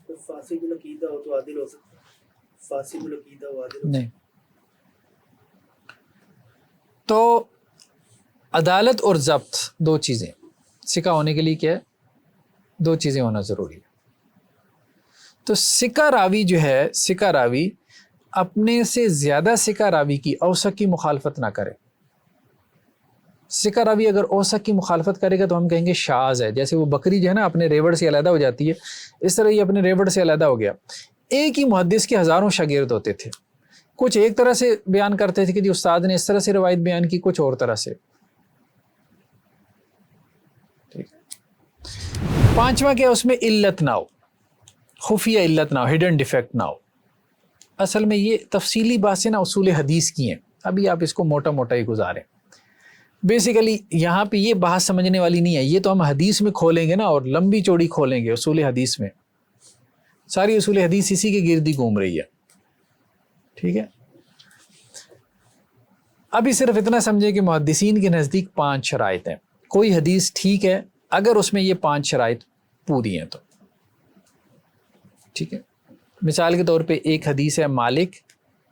تو فاسق العقیدہ ہو تو عادل ہو سکتا ہے؟ فاسق العقیدہ ہو عادل ہو نہیں. تو عدالت اور ضبط 2 چیزیں, ثقہ ہونے کے لیے کیا ہے؟ 2 چیزیں ہونا ضروری ہے. تو ثقہ راوی جو ہے, ثقہ راوی اپنے سے زیادہ ثقہ راوی کی اوثق کی مخالفت نہ کرے. ثقہ راوی اگر اوثق کی مخالفت کرے گا تو ہم کہیں گے شاذ ہے. جیسے وہ بکری جو ہے نا اپنے ریوڑ سے علیحدہ ہو جاتی ہے, اس طرح یہ اپنے ریوڑ سے علیحدہ ہو گیا. ایک ہی محدث کے ہزاروں شاگرد ہوتے تھے, کچھ ایک طرح سے بیان کرتے تھے کہ جی استاد نے اس طرح سے روایت بیان کی, کچھ اور طرح سے. ٹھیک ہے. 5واں کیا؟ اس میں علت نہ ہو, خفیہ علت نہ ہو, ہڈن ڈیفیکٹ نہ ہو. اصل میں یہ تفصیلی باتیں نا اصول حدیث کی ہیں, ابھی آپ اس کو موٹا موٹا ہی گزاریں. بیسیکلی یہاں پہ یہ بات سمجھنے والی نہیں ہے, یہ تو ہم حدیث میں کھولیں گے نا, اور لمبی چوڑی کھولیں گے اصول حدیث میں. ساری اصول حدیث اسی کے گرد ہی گھوم رہی ہے, ٹھیک ہے. ابھی صرف اتنا سمجھیں کہ محدثین کے نزدیک 5 شرائط ہیں. کوئی حدیث ٹھیک ہے اگر اس میں یہ 5 شرائط پوری ہیں تو, ٹھیک ہے. مثال کے طور پہ ایک حدیث ہے مالک,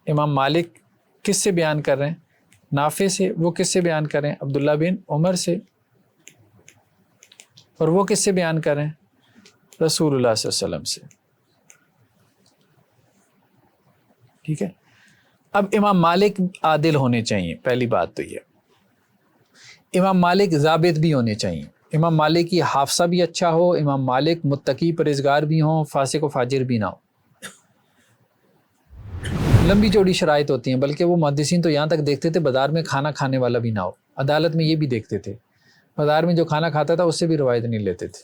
امام مالک کس سے بیان کر رہے ہیں؟ نافع سے. وہ کس سے بیان کر رہے ہیں؟ عبداللہ بن عمر سے. اور وہ کس سے بیان کر رہے ہیں؟ رسول اللہ صلی اللہ علیہ وسلم سے, ٹھیک ہے. اب امام مالک عادل ہونے چاہیے, پہلی بات تو یہ. امام مالک ضابط بھی ہونے چاہیے. امام مالک کی حافظہ بھی اچھا ہو, امام مالک متقی پرہیزگار بھی ہوں, فاسق و فاجر بھی نہ ہو. لمبی چوڑی شرائط ہوتی ہیں, بلکہ وہ محدثین تو یہاں تک دیکھتے تھے بازار میں کھانا کھانے والا بھی نہ ہو. عدالت میں یہ بھی دیکھتے تھے, بازار میں جو کھانا کھاتا تھا اس سے بھی روایت نہیں لیتے تھے.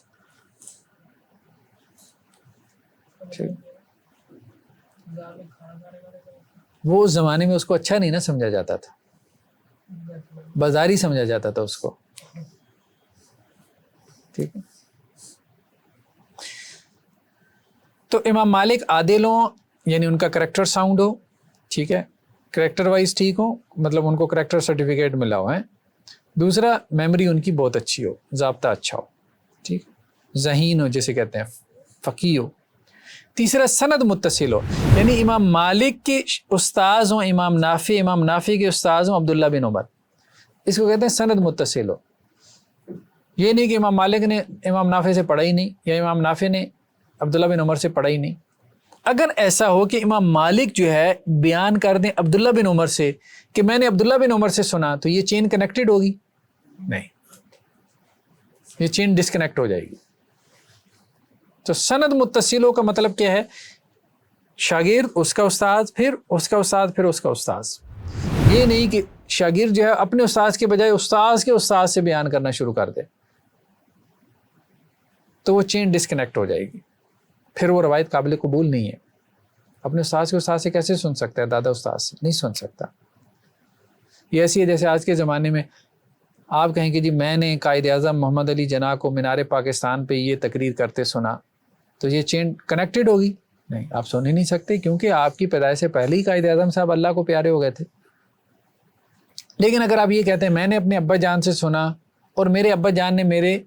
وہ اس زمانے میں اس کو اچھا نہیں نہ سمجھا جاتا تھا, بازاری سمجھا جاتا تھا اس کو. ٹھیک ہے. تو امام مالک عادل ہوں یعنی ان کا کریکٹر ساؤنڈ ہو, ٹھیک ہے, کریکٹر وائز ٹھیک ہو, مطلب ان کو کریکٹر سرٹیفکیٹ ملا ہو ہے. دوسرا میموری ان کی بہت اچھی ہو, ضابطہ اچھا ہو, ٹھیک, ذہین ہو جسے کہتے ہیں, فقیہ ہو. تیسرا سند متصل ہو, یعنی امام مالک کے استاذ ہوں امام نافع کے استاذ ہوں عبداللہ بن عمر, اس کو کہتے ہیں سند متصل ہو. یہ نہیں کہ امام مالک نے امام نافع سے پڑھا ہی نہیں یا امام نافع نے عبداللہ بن عمر سے پڑھا ہی نہیں. اگر ایسا ہو کہ امام مالک جو ہے بیان کر دیں عبداللہ بن عمر سے کہ میں نے عبداللہ بن عمر سے سنا, تو یہ چین کنیکٹڈ ہوگی؟ نہیں, یہ چین ڈسکنیکٹ ہو جائے گی. تو سند متصلوں کا مطلب کیا ہے؟ شاگرد اس کا استاذ پھر اس کا استاذ پھر اس کا استاذ. یہ نہیں کہ شاگرد جو ہے اپنے استاذ کے بجائے استاذ کے استاذ سے بیان کرنا شروع کر دے, تو وہ چین ڈسکنیکٹ ہو جائے گی, پھر وہ روایت قابل قبول نہیں ہے. اپنے استاذ کے استاذ سے کیسے سن سکتا ہے؟ دادا استاذ سے نہیں سن سکتا. یہ ایسی ہے جیسے آج کے زمانے میں آپ کہیں کہ جی میں نے قائد اعظم محمد علی جناح کو مینار پاکستان پہ یہ تقریر کرتے سنا, تو یہ چین کنیکٹڈ ہوگی؟ نہیں, آپ سن ہی نہیں سکتے, کیونکہ آپ کی پیدائش سے پہلے ہی قائد اعظم صاحب اللہ کو پیارے ہو گئے تھے. لیکن اگر آپ یہ کہتے ہیں میں نے اپنے ابا جان سے سنا اور میرے ابا جان نے میرے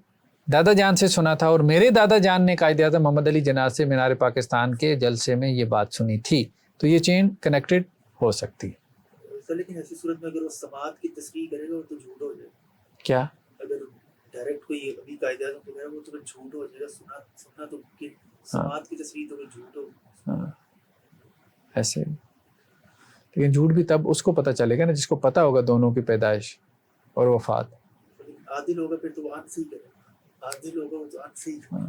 دادا جان سے سنا تھا اور میرے دادا جان نے قائد اعظم محمد علی جناح سے مینار پاکستان کے جلسے میں یہ بات سنی تھی, تو یہ چین کنیکٹڈ ہو سکتی ہے. لیکن ایسی صورت میں اگر وہ سماعت کی تصریح کرے گا تو جھوٹ ہو جائے گا. کیا اگر ڈائریکٹ کوئی ابھی قائد اعظم کو کہے گا وہ تو پھر جھوٹ ہو جائے گا. سننا تو سماعت کی تصریح تو پھر جھوٹ ہوگا. ہاں ایسے, لیکن جھوٹ بھی تب اس کو پتہ چلے گا نا جس کو پتہ ہوگا دونوں کی پیدائش اور وفات. عادل ہوگا پھر تو وہ ان صحیح کرے گا, عادل ہوگا وہ تو ان صحیح کرے گا.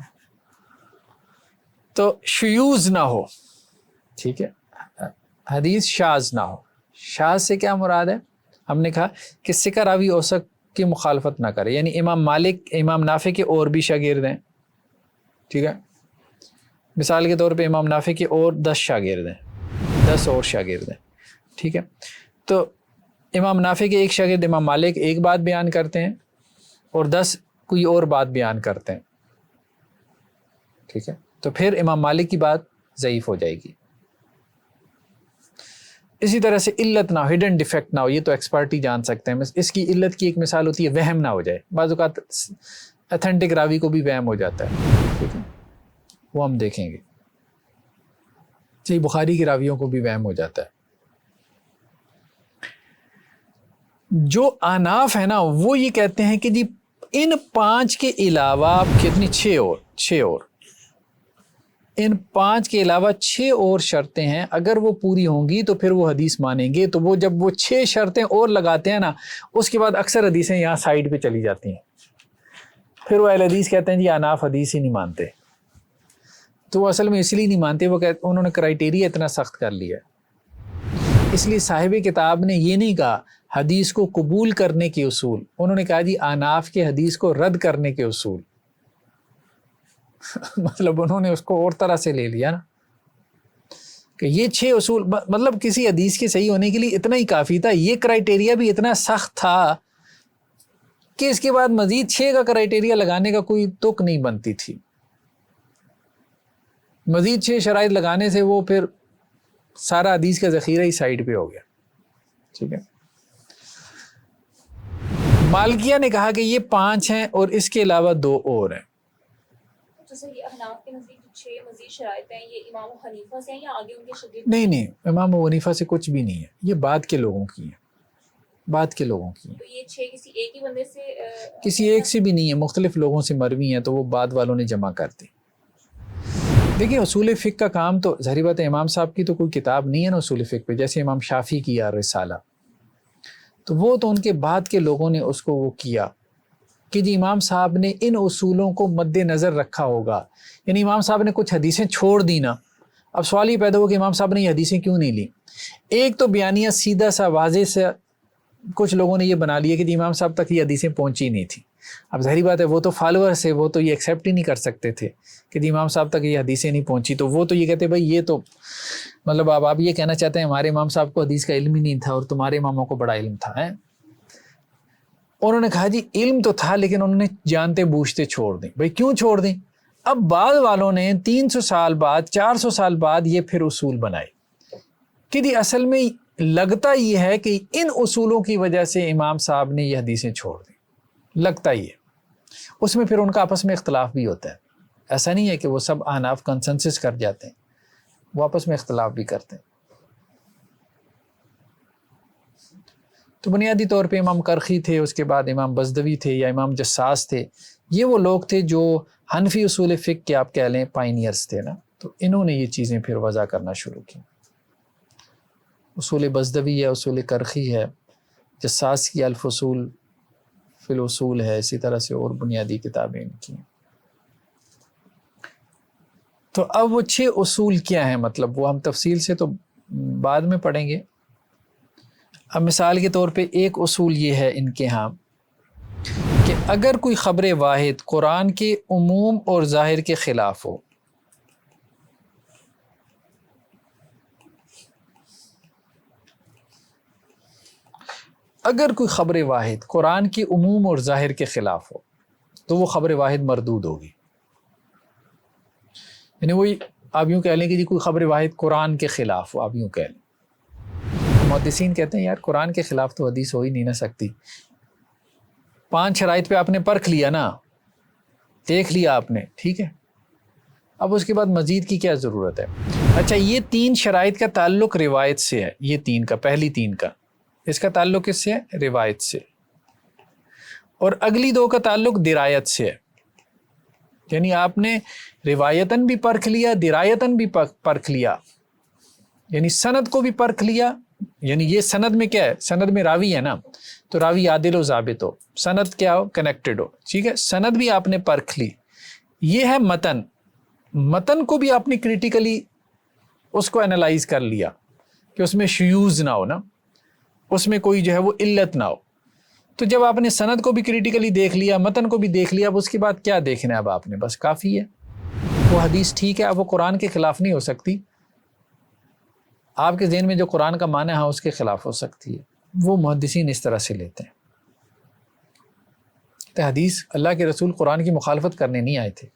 تو شیوز نہ ہو, ٹھیک ہے, حدیث شاذ نہ ہو. شاذ سے کیا مراد ہے؟ ہم نے کہا کہ ثقہ راوی اوثق کی مخالفت نہ کرے, یعنی امام مالک امام نافع کے اور بھی شاگرد ہیں, ٹھیک ہے, مثال کے طور پہ امام نافع کے اور 10 شاگرد ہیں, 10 اور شاگرد ہیں, ٹھیک ہے. تو امام نافع کے ایک شاگرد امام مالک ایک بات بیان کرتے ہیں اور 10 کوئی اور بات بیان کرتے ہیں, ٹھیک ہے, تو پھر امام مالک کی بات ضعیف ہو جائے گی. اسی طرح سے علت نہ ہو, ہڈن ڈیفیکٹ نہ ہو, یہ تو ایکسپرٹ ہی جان سکتے ہیں. اس کی علت کی ایک مثال ہوتی ہے وہم نہ ہو جائے. بعض اوقات اتھینٹک راوی کو بھی وہم ہو جاتا ہے, ٹھیک ہے, وہ ہم دیکھیں گے. صحیح بخاری کے راویوں کو بھی وہم ہو جاتا ہے. جو آناف ہے نا وہ یہ کہتے ہیں کہ جی ان 5 کے علاوہ کتنی 6 اور ان 5 کے علاوہ 6 اور شرطیں ہیں, اگر وہ پوری ہوں گی تو پھر وہ حدیث مانیں گے. تو وہ جب وہ 6 شرطیں اور لگاتے ہیں نا, اس کے بعد اکثر حدیثیں یہاں سائڈ پہ چلی جاتی ہیں. پھر وہ اہل حدیث کہتے ہیں جی آناف حدیث ہی نہیں مانتے. تو وہ اصل میں اس لیے نہیں مانتے, وہ انہوں نے کرائٹیریا اتنا سخت کر لیا. اس لیے صاحب کتاب نے یہ نہیں کہا حدیث کو قبول کرنے کے اصول, انہوں نے کہا جی آناف کے حدیث کو رد کرنے کے اصول. مطلب انہوں نے اس کو اور طرح سے لے لیا نا کہ یہ 6 اصول, مطلب کسی حدیث کے صحیح ہونے کے لیے اتنا ہی کافی تھا. یہ کرائٹیریا بھی اتنا سخت تھا کہ اس کے بعد مزید 6 کا کرائٹیریا لگانے کا کوئی تک نہیں بنتی تھی. مزید 6 شرائط لگانے سے وہ پھر سارا حدیث کا ذخیرہ ہی سائڈ پہ ہو گیا, ٹھیک ہے. مالکیہ نے کہا کہ یہ 5 ہیں اور اس کے علاوہ 2 اور ہیں. تو سر یہ احناف کے نزدیک جو 6 مزید شرائط ہیں یہ امام حنیفہ سے ہیں یا آگے ان کے شاگرد؟ نہیں, امام ابو حنیفہ سے کچھ بھی نہیں ہے, یہ بعد کے لوگوں کی ہیں, بعد کے لوگوں کی ہیں. تو یہ 6 کسی ایک ہی بندے سے کسی ایک سے بھی نہیں ہے, مختلف لوگوں سے مروی ہیں, تو وہ بعد والوں نے جمع کر دی. دیکھیں اصول فقہ کا کام تو ظاہری بات ہے, امام صاحب کی تو کوئی کتاب نہیں ہے نا اصول فقہ پہ, جیسے امام شافعی کی یا رسالہ, تو وہ تو ان کے بعد کے لوگوں نے اس کو وہ کیا کہ جی امام صاحب نے ان اصولوں کو مد نظر رکھا ہوگا. یعنی امام صاحب نے کچھ حدیثیں چھوڑ دی نا, اب سوال یہ پیدا ہو کہ امام صاحب نے یہ حدیثیں کیوں نہیں لی. ایک تو بیانیہ سیدھا سا واضح سے کچھ لوگوں نے یہ بنا لیا کہ جی امام صاحب تک یہ حدیثیں پہنچی نہیں تھیں. اب ظاہری بات ہے وہ تو فالوورس ہے, وہ تو یہ ایکسیپٹ ہی نہیں کر سکتے تھے کہ جی امام صاحب تک یہ حدیثیں نہیں پہنچی, تو وہ تو یہ کہتے بھائی یہ تو مطلب اب آپ یہ کہنا چاہتے ہیں ہمارے امام صاحب کو حدیث کا علم ہی نہیں تھا اور تمہارے اماموں کو بڑا علم تھا. انہوں نے کہا جی علم تو تھا لیکن انہوں نے جانتے بوجھتے چھوڑ دیں. بھائی کیوں چھوڑ دیں؟ اب بعد والوں نے 300 سال بعد 400 سال بعد یہ پھر اصول بنائے کہ جی اصل میں لگتا یہ ہے کہ ان اصولوں کی وجہ سے امام صاحب نے یہ حدیثیں چھوڑ دیں. لگتا ہی ہے. اس میں پھر ان کا آپس میں اختلاف بھی ہوتا ہے. ایسا نہیں ہے کہ وہ سب احناف کنسنسس کر جاتے ہیں، وہ آپس میں اختلاف بھی کرتے ہیں. تو بنیادی طور پہ امام کرخی تھے، اس کے بعد امام بزدوی تھے یا امام جساس تھے. یہ وہ لوگ تھے جو حنفی اصول فقہ کے آپ کہہ لیں پائنیئرز تھے نا. تو انہوں نے یہ چیزیں پھر وضع کرنا شروع کی. اصول بزدوی ہے، اصول کرخی ہے، جساس کی الفصول فی الاصول ہے، اسی طرح سے اور بنیادی کتابیں ان کی ہیں. تو اب وہ 6 اصول کیا ہیں، مطلب وہ ہم تفصیل سے تو بعد میں پڑھیں گے. اب مثال کے طور پہ ایک اصول یہ ہے ان کے ہاں کہ اگر کوئی خبر واحد قرآن کے عموم اور ظاہر کے خلاف ہو، اگر کوئی خبر واحد قرآن کے عموم اور ظاہر کے خلاف ہو تو وہ خبر واحد مردود ہوگی. یعنی وہی آپ یوں کہہ لیں کہ جی کوئی خبر واحد قرآن کے خلاف ہو، آپ یوں کہہ لیں. محدثین کہتے ہیں یار قرآن کے خلاف تو حدیث ہو ہی نہیں نہ سکتی. 5 شرائط پہ آپ نے پرکھ لیا نا، دیکھ لیا آپ نے، ٹھیک ہے، اب اس کے بعد مزید کی کیا ضرورت ہے. اچھا یہ 3 شرائط کا تعلق روایت سے ہے، یہ 3 کا، پہلی 3 کا اس کا تعلق کس سے ہے؟ روایت سے. اور اگلی 2 کا تعلق درایت سے ہے. یعنی آپ نے روایتاً بھی پرکھ لیا، درایتاً بھی پرکھ لیا، یعنی سند کو بھی پرکھ لیا. یعنی یہ سند میں کیا ہے؟ سند میں راوی ہے نا، تو راوی عادل و ضابط ہو، سند کیا ہو؟ کنیکٹڈ ہو. ٹھیک ہے، سند بھی آپ نے پرکھ لی. یہ ہے متن. متن کو بھی آپ نے کریٹیکلی اس کو انالائز کر لیا کہ اس میں شیوز نہ ہو نا، اس میں کوئی جو ہے وہ علت نہ ہو. تو جب آپ نے سند کو بھی کریٹیکلی دیکھ لیا، متن کو بھی دیکھ لیا، اب اس کے بعد کیا دیکھنا ہے؟ اب آپ نے بس کافی ہے. وہ حدیث ٹھیک ہے، اب وہ قرآن کے خلاف نہیں ہو سکتی. آپ کے ذہن میں جو قرآن کا معنی ہے اس کے خلاف ہو سکتی ہے. وہ محدثین اس طرح سے لیتے ہیں کہ حدیث، اللہ کے رسول قرآن کی مخالفت کرنے نہیں آئے تھے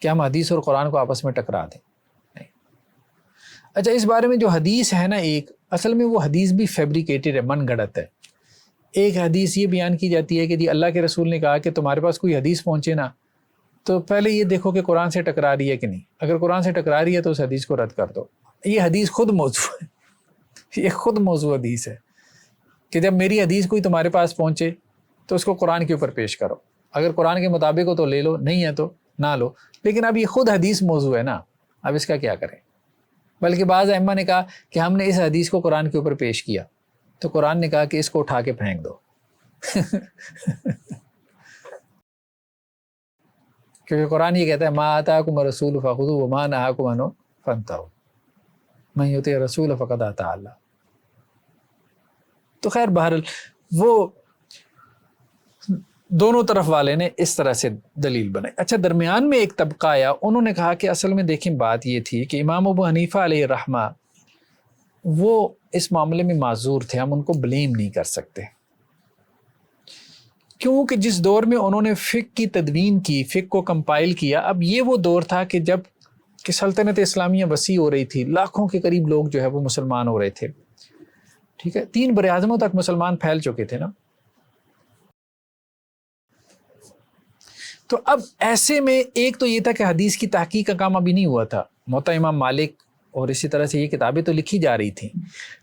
کہ ہم حدیث اور قرآن کو آپس میں ٹکرا دیں. نہیں. اچھا اس بارے میں جو حدیث ہے نا، ایک اصل میں وہ حدیث بھی فیبریکیٹڈ ہے، من گھڑت ہے. ایک حدیث یہ بیان کی جاتی ہے کہ جی اللہ کے رسول نے کہا کہ تمہارے پاس کوئی حدیث پہنچے نا تو پہلے یہ دیکھو کہ قرآن سے ٹکرا رہی ہے کہ نہیں. اگر قرآن سے ٹکرا رہی ہے تو اس حدیث کو رد کر دو. یہ حدیث خود موضوع ہے، یہ خود موضوع حدیث ہے کہ جب میری حدیث کوئی تمہارے پاس پہنچے تو اس کو قرآن کے اوپر پیش کرو. اگر قرآن کے مطابق ہو تو لے لو، نہیں ہے تو نہ لو. لیکن اب یہ خود حدیث موضوع ہے نا، اب اس کا کیا کریں. بلکہ بعض ائمہ نے کہا کہ ہم نے اس حدیث کو قرآن کے اوپر پیش کیا تو قرآن نے کہا کہ اس کو اٹھا کے پھینک دو کیونکہ قرآن یہ کہتا ہے ما آتاکم الرسول فخذوہ وما نہاکم عنہ فانتہوا من یطع الرسول فقد اطاع اللہ. تو خیر بہرحال وہ دونوں طرف والے نے اس طرح سے دلیل بنائی. اچھا درمیان میں ایک طبقہ آیا، انہوں نے کہا کہ اصل میں دیکھیں بات یہ تھی کہ امام ابو حنیفہ علیہ الرحمہ وہ اس معاملے میں معذور تھے، ہم ان کو بلیم نہیں کر سکتے کیونکہ جس دور میں انہوں نے فقہ کی تدوین کی، فقہ کو کمپائل کیا، اب یہ وہ دور تھا کہ جب کہ سلطنت اسلامیہ وسیع ہو رہی تھی، لاکھوں کے قریب لوگ جو ہے وہ مسلمان ہو رہے تھے. ٹھیک ہے، 3 براعظموں تک مسلمان پھیل چکے تھے نا. تو اب ایسے میں ایک تو یہ تھا کہ حدیث کی تحقیق کا کام ابھی نہیں ہوا تھا. موطا امام مالک اور اسی طرح سے یہ کتابیں تو لکھی جا رہی تھیں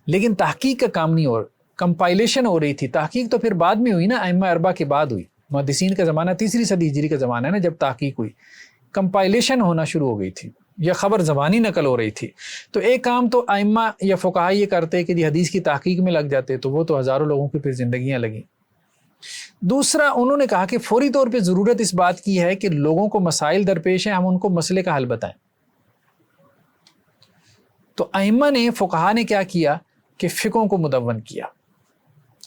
لیکن تحقیق کا کام نہیں ہو رہا، کمپائلیشن ہو رہی تھی. تحقیق تو پھر بعد میں ہوئی نا، ائمہ اربعہ کے بعد ہوئی. محدثین کا زمانہ 3 صدی ہجری کا زمانہ ہے نا جب تحقیق ہوئی. کمپائلیشن ہونا شروع ہو گئی تھی یا خبر زبانی نقل ہو رہی تھی. تو ایک کام تو ائمہ یا فقہا یہ کرتے کہ جی حدیث کی تحقیق میں لگ جاتے، تو وہ تو ہزاروں لوگوں کی پھر زندگیاں لگیں. دوسرا انہوں نے کہا کہ فوری طور پہ ضرورت اس بات کی ہے کہ لوگوں کو مسائل درپیش ہیں، ہم ان کو مسئلے کا حل بتائیں. تو ائمہ نے، فقہا نے کیا کیا کہ فقہوں کو مدون کیا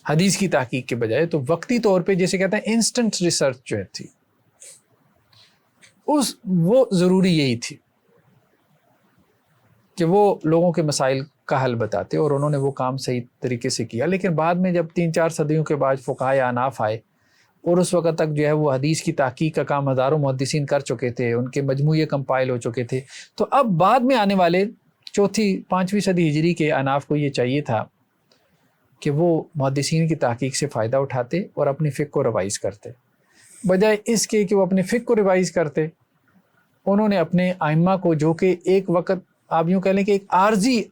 حدیث کی تحقیق کے بجائے. تو وقتی طور پہ جیسے کہتے ہیں انسٹنٹ ریسرچ جو تھی وہ ضروری یہی تھی کہ وہ لوگوں کے مسائل کا حل بتاتے اور انہوں نے وہ کام صحیح طریقے سے کیا. لیکن بعد میں جب 3-4 صدیوں کے بعد فقہائے اناف آئے اور اس وقت تک جو ہے وہ حدیث کی تحقیق کا کام ہزاروں محدثین کر چکے تھے, ان کے مجموعے کمپائل ہو چکے تھے, تو اب بعد میں آنے والے 4-5ویں صدی ہجری کے اناف کو یہ چاہیے تھا کہ وہ محدثین کی تحقیق سے فائدہ اٹھاتے اور اپنی فقہ کو ریوائز کرتے. بجائے اس کے کہ وہ اپنے فقہ کو ریوائز کرتے, انہوں نے اپنے ائمہ کو, جو کہ ایک وقت آپ یوں کہہ لیں کہ ایک عارضی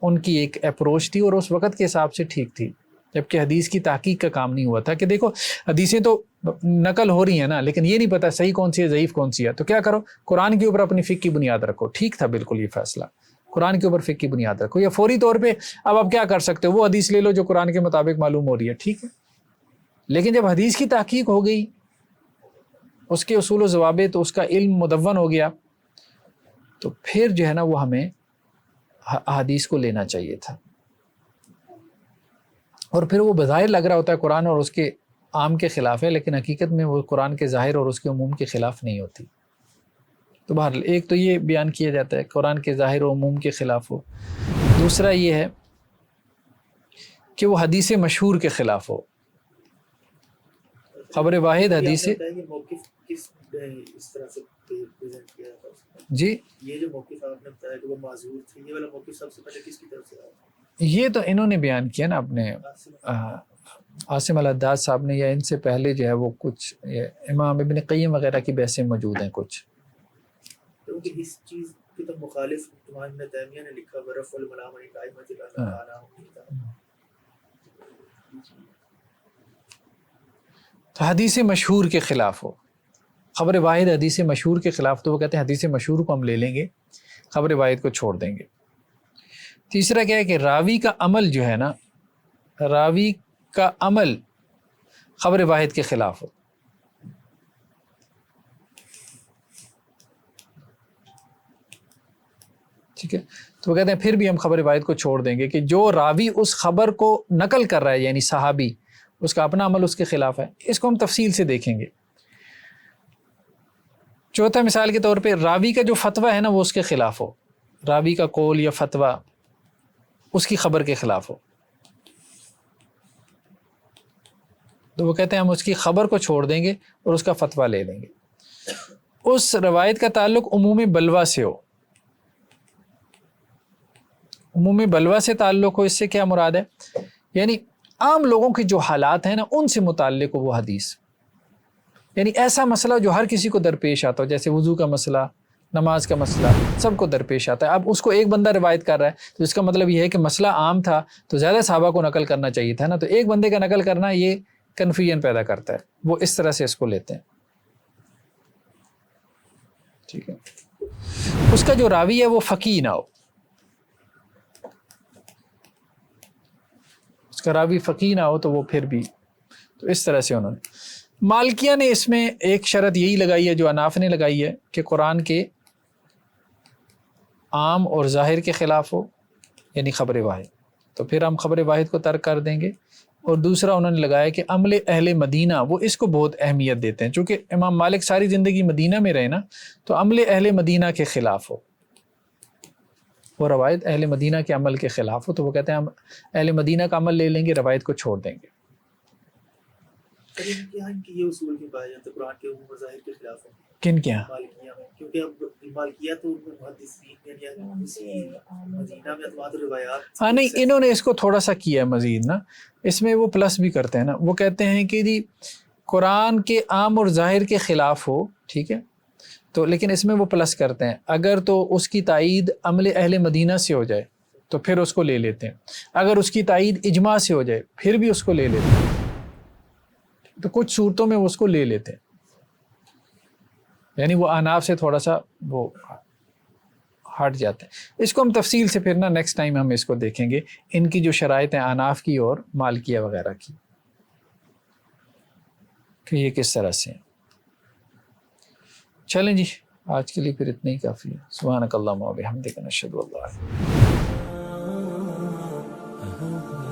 ان کی ایک اپروچ تھی اور اس وقت کے حساب سے ٹھیک تھی, جبکہ حدیث کی تحقیق کا کام نہیں ہوا تھا کہ دیکھو حدیثیں تو نقل ہو رہی ہیں نا, لیکن یہ نہیں پتہ صحیح کون سی ہے ضعیف کون سی ہے, تو کیا کرو قرآن کے اوپر اپنی فقہ کی بنیاد رکھو. ٹھیک تھا بالکل یہ فیصلہ, قرآن کے اوپر فقہ کی بنیاد رکھو, یا فوری طور پہ اب آپ کیا کر سکتے ہو, وہ حدیث لے لو جو قرآن کے مطابق معلوم ہو رہی ہے, ٹھیک ہے. لیکن جب حدیث کی تحقیق ہو گئی, اس کے اصول و ضوابط, اس کا علم مدون ہو گیا, تو پھر جو ہے نا وہ ہمیں حدیث کو لینا چاہیے تھا. اور پھر وہ بظاہر لگ رہا ہوتا ہے قرآن اور اس کے عام کے خلاف ہے, لیکن حقیقت میں وہ قرآن کے ظاہر اور اس کے عموم کے خلاف نہیں ہوتی. تو بہرحال ایک تو یہ بیان کیا جاتا ہے قرآن کے ظاہر و عموم کے خلاف ہو, دوسرا یہ ہے کہ وہ حدیث مشہور کے خلاف ہو. خبر واحد حدیث اس طرح سے پریزنٹ کیا تھا جی, یہ جو موقف آپ نے بتایا کہ وہ معذور تھے, یہ والا موقف سب سے پہلے کس کی طرف سے آیا؟ یہ تو انہوں نے بیان کیا نا اپنے عاصم الحداد صاحب نے, یا ان سے پہلے جو ہے وہ کچھ امام ابن قیم وغیرہ کی بحثیں موجود ہیں کچھ. کیونکہ اس چیز کی تو مخالف امام ابن تیمیہ نے لکھا ورف الملام علی قائمۃ اللہ. تو حدیث مشہور کے خلاف ہو, خبر واحد حدیث مشہور کے خلاف, تو وہ کہتے ہیں حدیث مشہور کو ہم لے لیں گے, خبر واحد کو چھوڑ دیں گے. تیسرا کیا ہے کہ راوی کا عمل جو ہے نا, راوی کا عمل خبر واحد کے خلاف ہو. ٹھیک ہے, تو وہ کہتے ہیں پھر بھی ہم خبر واحد کو چھوڑ دیں گے کہ جو راوی اس خبر کو نقل کر رہا ہے, یعنی صحابی, اس کا اپنا عمل اس کے خلاف ہے. اس کو ہم تفصیل سے دیکھیں گے. چوتھا مثال کے طور پہ راوی کا جو فتویٰ ہے نا وہ اس کے خلاف ہو, راوی کا قول یا فتویٰ اس کی خبر کے خلاف ہو, تو وہ کہتے ہیں ہم اس کی خبر کو چھوڑ دیں گے اور اس کا فتویٰ لے لیں گے. اس روایت کا تعلق عموم بلوہ سے ہو, عموم بلوہ سے تعلق ہو, اس سے کیا مراد ہے, یعنی عام لوگوں کے جو حالات ہیں نا ان سے متعلق ہو وہ حدیث, یعنی ایسا مسئلہ جو ہر کسی کو درپیش آتا ہو, جیسے وضو کا مسئلہ, نماز کا مسئلہ, سب کو درپیش آتا ہے. اب اس کو ایک بندہ روایت کر رہا ہے تو اس کا مطلب یہ ہے کہ مسئلہ عام تھا تو زیادہ صحابہ کو نقل کرنا چاہیے تھا نا, تو ایک بندے کا نقل کرنا یہ کنفیوژن پیدا کرتا ہے. وہ اس طرح سے اس کو لیتے ہیں. ٹھیک ہے, اس کا جو راوی ہے وہ فقیہ نہ ہو, اس کا راوی فقیہ نہ ہو تو وہ پھر بھی, تو اس طرح سے انہوں نے. مالکیہ نے اس میں ایک شرط یہی لگائی ہے جو اناف نے لگائی ہے کہ قرآن کے عام اور ظاہر کے خلاف ہو, یعنی خبر واحد, تو پھر ہم خبر واحد کو ترک کر دیں گے. اور دوسرا انہوں نے لگایا کہ عمل اہل مدینہ, وہ اس کو بہت اہمیت دیتے ہیں, چونکہ امام مالک ساری زندگی مدینہ میں رہے نا, تو عمل اہل مدینہ کے خلاف ہو, وہ روایت اہل مدینہ کے عمل کے خلاف ہو, تو وہ کہتے ہیں ہم اہل مدینہ کا عمل لے لیں گے, روایت کو چھوڑ دیں گے. ان کی یہ اصول کی پائے جاتے قرآن کے عموم ظاہر کے خلاف ہے. کن کے یہاں؟ مالکیہ میں, کیونکہ اب مالکیہ تو محدثین مدینہ میں اتوات روایات. ہاں نہیں, انہوں نے اس کو تھوڑا سا کیا ہے مزید نا, اس میں وہ پلس بھی کرتے ہیں نا, وہ کہتے ہیں کہ جی قرآن کے عام اور ظاہر کے خلاف ہو, ٹھیک ہے, تو لیکن اس میں وہ پلس کرتے ہیں اگر تو اس کی تائید عمل اہل مدینہ سے ہو جائے تو پھر اس کو لے لیتے ہیں, اگر اس کی تائید اجماع سے ہو جائے پھر بھی اس کو لے لیتے ہیں. تو کچھ صورتوں میں وہ اس کو لے لیتے ہیں, یعنی وہ اناف سے تھوڑا سا وہ ہٹ جاتے ہیں. اس کو ہم تفصیل سے پھر نا نیکسٹ ٹائم ہم اس کو دیکھیں گے, ان کی جو شرائط ہیں اناف کی اور مالکیہ وغیرہ کی, کہ یہ کس طرح سے ہیں. چلیں جی, آج کے لیے پھر اتنا ہی کافی ہے. سبحانک اللہم و بحمدک نشہد ان لا الہ الا انت